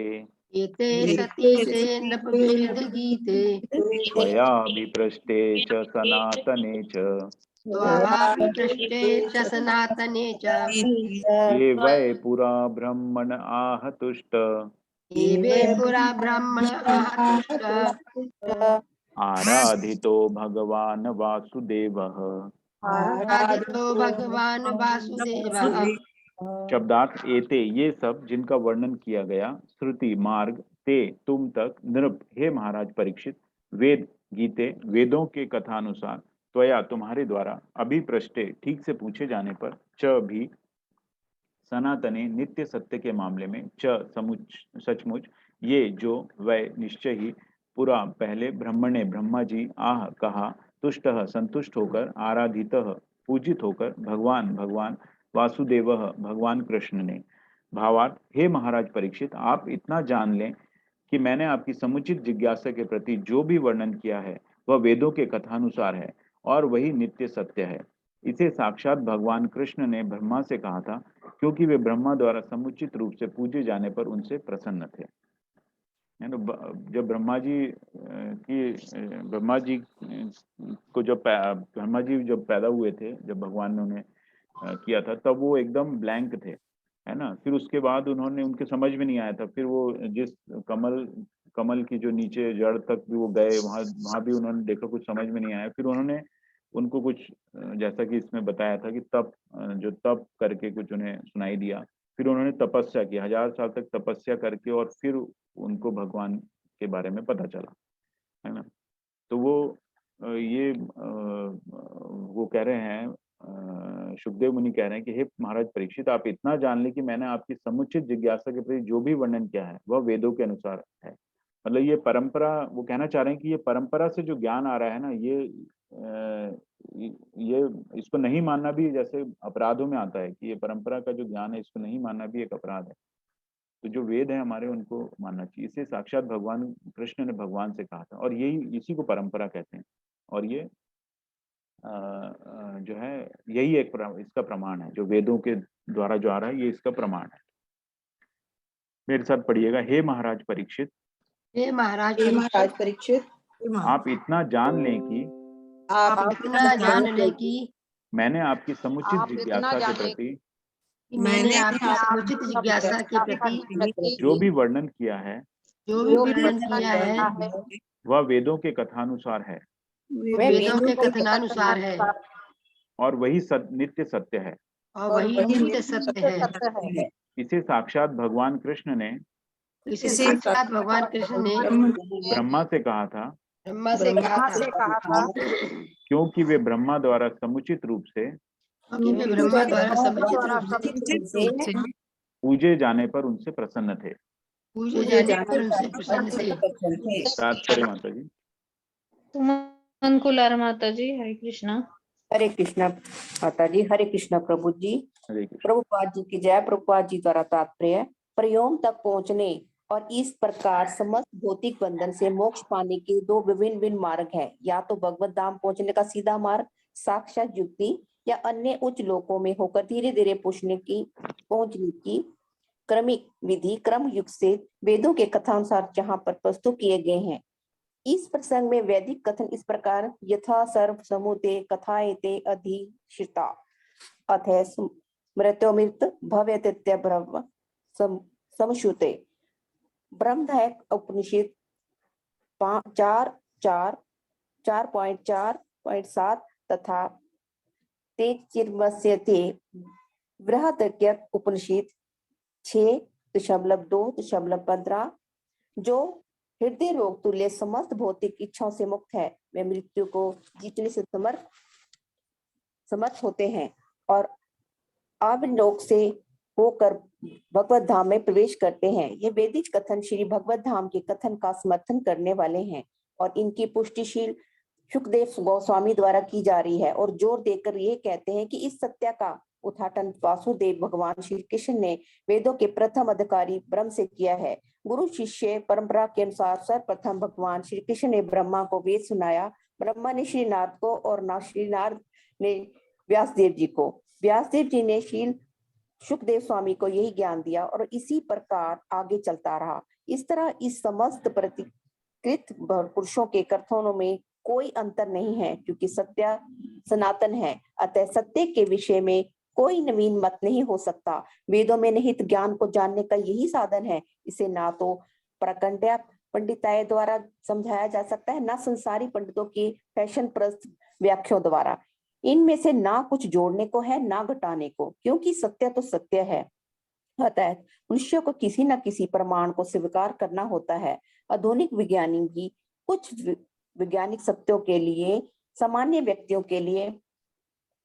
एते सती ते नृपवेद गीते त्वयाभिपृष्टे च सनातने च त्वाभिपृष्टे च सनातने च ये वै पुरा ब्रह्मण आहतुष्ट ये वे पुरा ब्राह्मण आतुष्ट आराधितो भगवान् वासुदेवः आराधितो भगवान् वासुदेवः शब्दार्थ एते ये सब जिनका वर्णन किया गया श्रुति मार्ग ते तुम तक नृप हे महाराज परीक्षित वेद गीते वेदों के कथानुसार त्वया तुम्हारे द्वारा अभिप्रष्टे ठीक से पूछे जाने पर च भी सनातने नित्य सत्य के मामले में च सचमुच ये जो वै निश्चय ही पूरा पहले ब्रह्मणे ब्रह्मा जी आह कहा तुष्ट संतुष्ट होकर आराधित पूजित होकर भगवान भगवान वासुदेव भगवान कृष्ण ने भावार्थ हे महाराज परीक्षित आप इतना जान लें कि मैंने आपकी समुचित जिज्ञासा के प्रति जो भी वर्णन किया है वह वेदों के कथानुसार है और वही नित्य सत्य है। इसे साक्षात भगवान कृष्ण ने ब्रह्मा से कहा था क्योंकि वे ब्रह्मा द्वारा समुचित रूप से पूजे जाने पर उनसे प्रसन्न थे। जब ब्रह्मा जी को जब ब्रह्मा जी जब पैदा हुए थे, जब भगवान ने उन्हें किया था तब वो एकदम ब्लैंक थे, है ना। फिर उसके बाद उन्होंने उनके समझ में नहीं आया था, फिर वो जिस कमल की जो नीचे जड़ तक भी वो गए वहां भी उन्होंने देखा कुछ समझ में नहीं आया। फिर उन्होंने उनको कुछ जैसा कि इसमें बताया था कि तप करके कुछ उन्हें सुनाई दिया। फिर उन्होंने तपस्या की, 1000 साल तक तपस्या करके और फिर उनको भगवान के बारे में पता चला, है ना। तो वो कह रहे हैं, सुखदेव मुनि कह रहे हैं कि हे महाराज परीक्षित आप इतना जान ले कि मैंने आपकी समुचित जिज्ञासा के प्रति जो भी वर्णन किया है वह वेदों के अनुसार है। मतलब ये परंपरा, वो कहना चाह रहे हैं कि ये परंपरा से जो ज्ञान आ रहा है ना, ये इसको नहीं मानना भी जैसे अपराधों में आता है कि ये परंपरा का जो ज्ञान है इसको नहीं मानना भी एक अपराध है। तो जो वेद है हमारे उनको मानना चाहिए। इसे साक्षात भगवान कृष्ण ने भगवान से कहा था और यही इसी को परंपरा कहते हैं। और ये जो है यही एक इसका प्रमाण है, जो वेदों के द्वारा जो आ रहा है ये इसका प्रमाण है। मेरे साथ पढ़िएगा, हे महाराज परीक्षित, हे महाराज परीक्षित आप इतना जान लें कि मैंने आपकी समुचित जिज्ञासा के प्रति जो भी वर्णन किया है वह वेदों के कथानुसार है और वही नित्य सत्य है। इसे साक्षात भगवान कृष्ण ने ब्रह्मा से कहा था क्योंकि वे ब्रह्मा द्वारा समुचित रूप से पूजे जाने पर उनसे प्रसन्न थे। तात्पर्य माता जी। अंकुलार माता जी, हरे कृष्णा। हरे कृष्णा माता जी, हरे कृष्णा प्रभु जी, प्रभुपाद जी की जय। प्रभुपाद जी द्वारा तात्पर्य, परयोम तक पहुंचने और इस प्रकार समस्त भौतिक बंधन से मोक्ष पाने के दो विभिन्न मार्ग हैं। या तो भगवत धाम पहुंचने का सीधा मार्ग साक्षात युक्ति, या अन्य उच्च लोकों में होकर धीरे धीरे पहुंचने की क्रमिक विधि क्रम युग से वेदों के कथानुसार जहाँ पर प्रस्तुत किए गए हैं। इस प्रसंग में वैदिक कथन इस प्रकार यथा सर्व समुते कथाएते अधिष्ठिता अथ मृत्योमृत भव्यते ब्रह्म समश्रुते। ब्रह्मदायक उपनिषद 4.4.7 तथा तेजचिर्मस्यते बृहदारण्यक उपनिषद 6.2.15 जो हृदय रोग तुल्य समस्त भौतिक इच्छाओं से मुक्त है, वे मृत्यु को जीतने से समर्थ होते हैं और आविर्लोक से होकर भगवत धाम में प्रवेश करते हैं। ये वैदिक कथन श्री भगवत धाम के कथन का समर्थन करने वाले हैं और इनकी पुष्टिशील सुखदेव गोस्वामी द्वारा की जा रही है और जोर देकर ये कहते हैं कि इस सत्य का उद्घाटन वासुदेव भगवान श्री कृष्ण ने वेदों के प्रथम अधिकारी ब्रह्म से किया है। गुरु शिष्य परंपरा के अनुसार सर्वप्रथम भगवान श्री कृष्ण ने ब्रह्मा को वेद सुनाया। ब्रह्मा ने श्री नारद को और श्री नारद ने व्यासदेव जी को। व्यासदेव जी ने श्री सुखदेव स्वामी को यही ज्ञान दिया और इसी प्रकार आगे चलता रहा। इस तरह इस समस्त प्रतिकृत पुरुषों के कथनों में कोई अंतर नहीं है क्योंकि सत्य सनातन है। अतः सत्य के विषय में कोई नवीन मत नहीं हो सकता। वेदों में निहित ज्ञान को जानने का यही साधन है। इसे ना तो प्रकंड्या पंडिताय द्वारा समझाया जा सकता है, ना संसारी पंडितों की फैशन प्रस्त व्याख्याओं द्वारा। इनमें से ना कुछ जोड़ने को है ना घटाने को, क्योंकि सत्य तो सत्य है। अतः मनुष्य को किसी न किसी प्रमाण को स्वीकार करना होता है। आधुनिक विज्ञानी भी कुछ वैज्ञानिक सत्यों के लिए सामान्य व्यक्तियों के लिए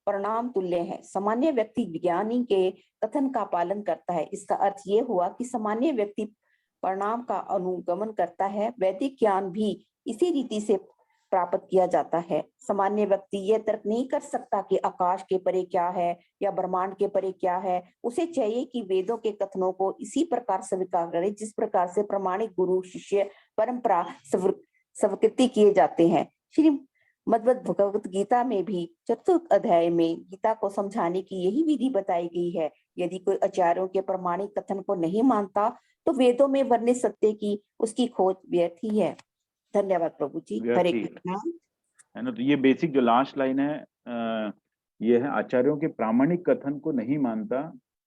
परिणाम तुल्य है। सामान्य व्यक्ति विज्ञानी के कथन का पालन करता है। इसका अर्थ ये हुआ कि सामान्य व्यक्ति परिणाम का अनुगमन करता है। वैदिक ज्ञान भी इसी रीति से प्राप्त किया जाता है। सामान्य व्यक्ति यह तर्क नहीं कर सकता कि आकाश के परे क्या है या ब्रह्मांड के परे क्या है। उसे चाहिए कि वेदों के कथनों को इसी प्रकार स्वीकार करे जिस प्रकार से प्रमाणिक गुरु शिष्य परंपरा स्वीकृति किए जाते हैं। श्री मद्भगवत भगवत गीता में भी चतुर्थ अध्याय में गीता को समझाने की यही विधि बताई गई है। यदि कोई आचार्यों के प्रमाणिक कथन को नहीं मानता तो वेदों में वर्णित सत्य की उसकी खोज व्यर्थ ही है। धन्यवाद प्रभु जी। हरे कृष्णा। है ना। तो ये बेसिक जो लास्ट लाइन है ये है, आचार्यों के प्रामाणिक कथन को नहीं मानता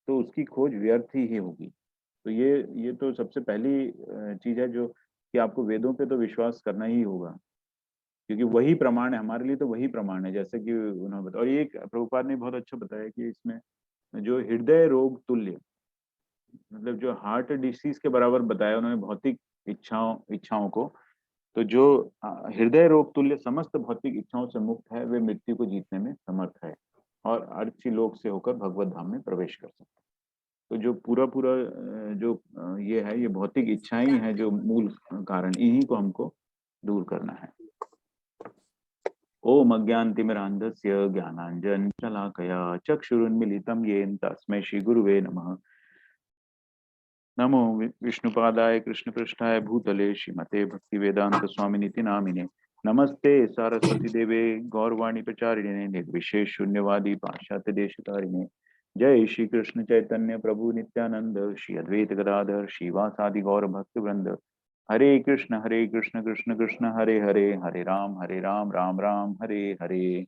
तो उसकी खोज व्यर्थ ही होगी। तो ये तो सबसे पहली चीज है जो कि आपको वेदों पे तो विश्वास करना ही होगा, क्योंकि वही प्रमाण है हमारे लिए। तो वही प्रमाण है जैसे कि उन्होंने बताया। और ये प्रभुपाद ने बहुत अच्छा बताया कि इसमें जो हृदय रोग तुल्य, मतलब जो हार्ट डिसीज के बराबर बताया उन्होंने भौतिक इच्छाओं को। तो जो हृदय रोग तुल्य समस्त भौतिक इच्छाओं से मुक्त है वे मृत्यु को जीतने में समर्थ है और अर्ची लोक से होकर भगवत धाम में प्रवेश कर सकते हैं। तो जो पूरा जो ये है, ये भौतिक इच्छाएं ही है जो मूल कारण, इन्हीं को हमको दूर करना है। ओम अज्ञानतिमिरान्धस्य ज्ञानांजन शलाकया चक्षुरुन्मीलितं येन तस्मै श्री गुरुवे नमः। नमो विष्णुपादाय कृष्णपृष्ठाय भूतले श्रीमते भक्तिवेदांत स्वामिनिति नामिने। नमस्ते सारस्वती देवे गौरवाणी प्रचारिणे निर्विशेष शून्यवादी पाश्चात्य देशतारिणे। जय श्री कृष्ण चैतन्य प्रभु नित्यानंद श्री अद्वैत गदाधर श्रीवासादि गौर भक्त वृंद। हरे कृष्ण कृष्ण कृष्ण हरे हरे, हरे राम राम राम हरे हरे।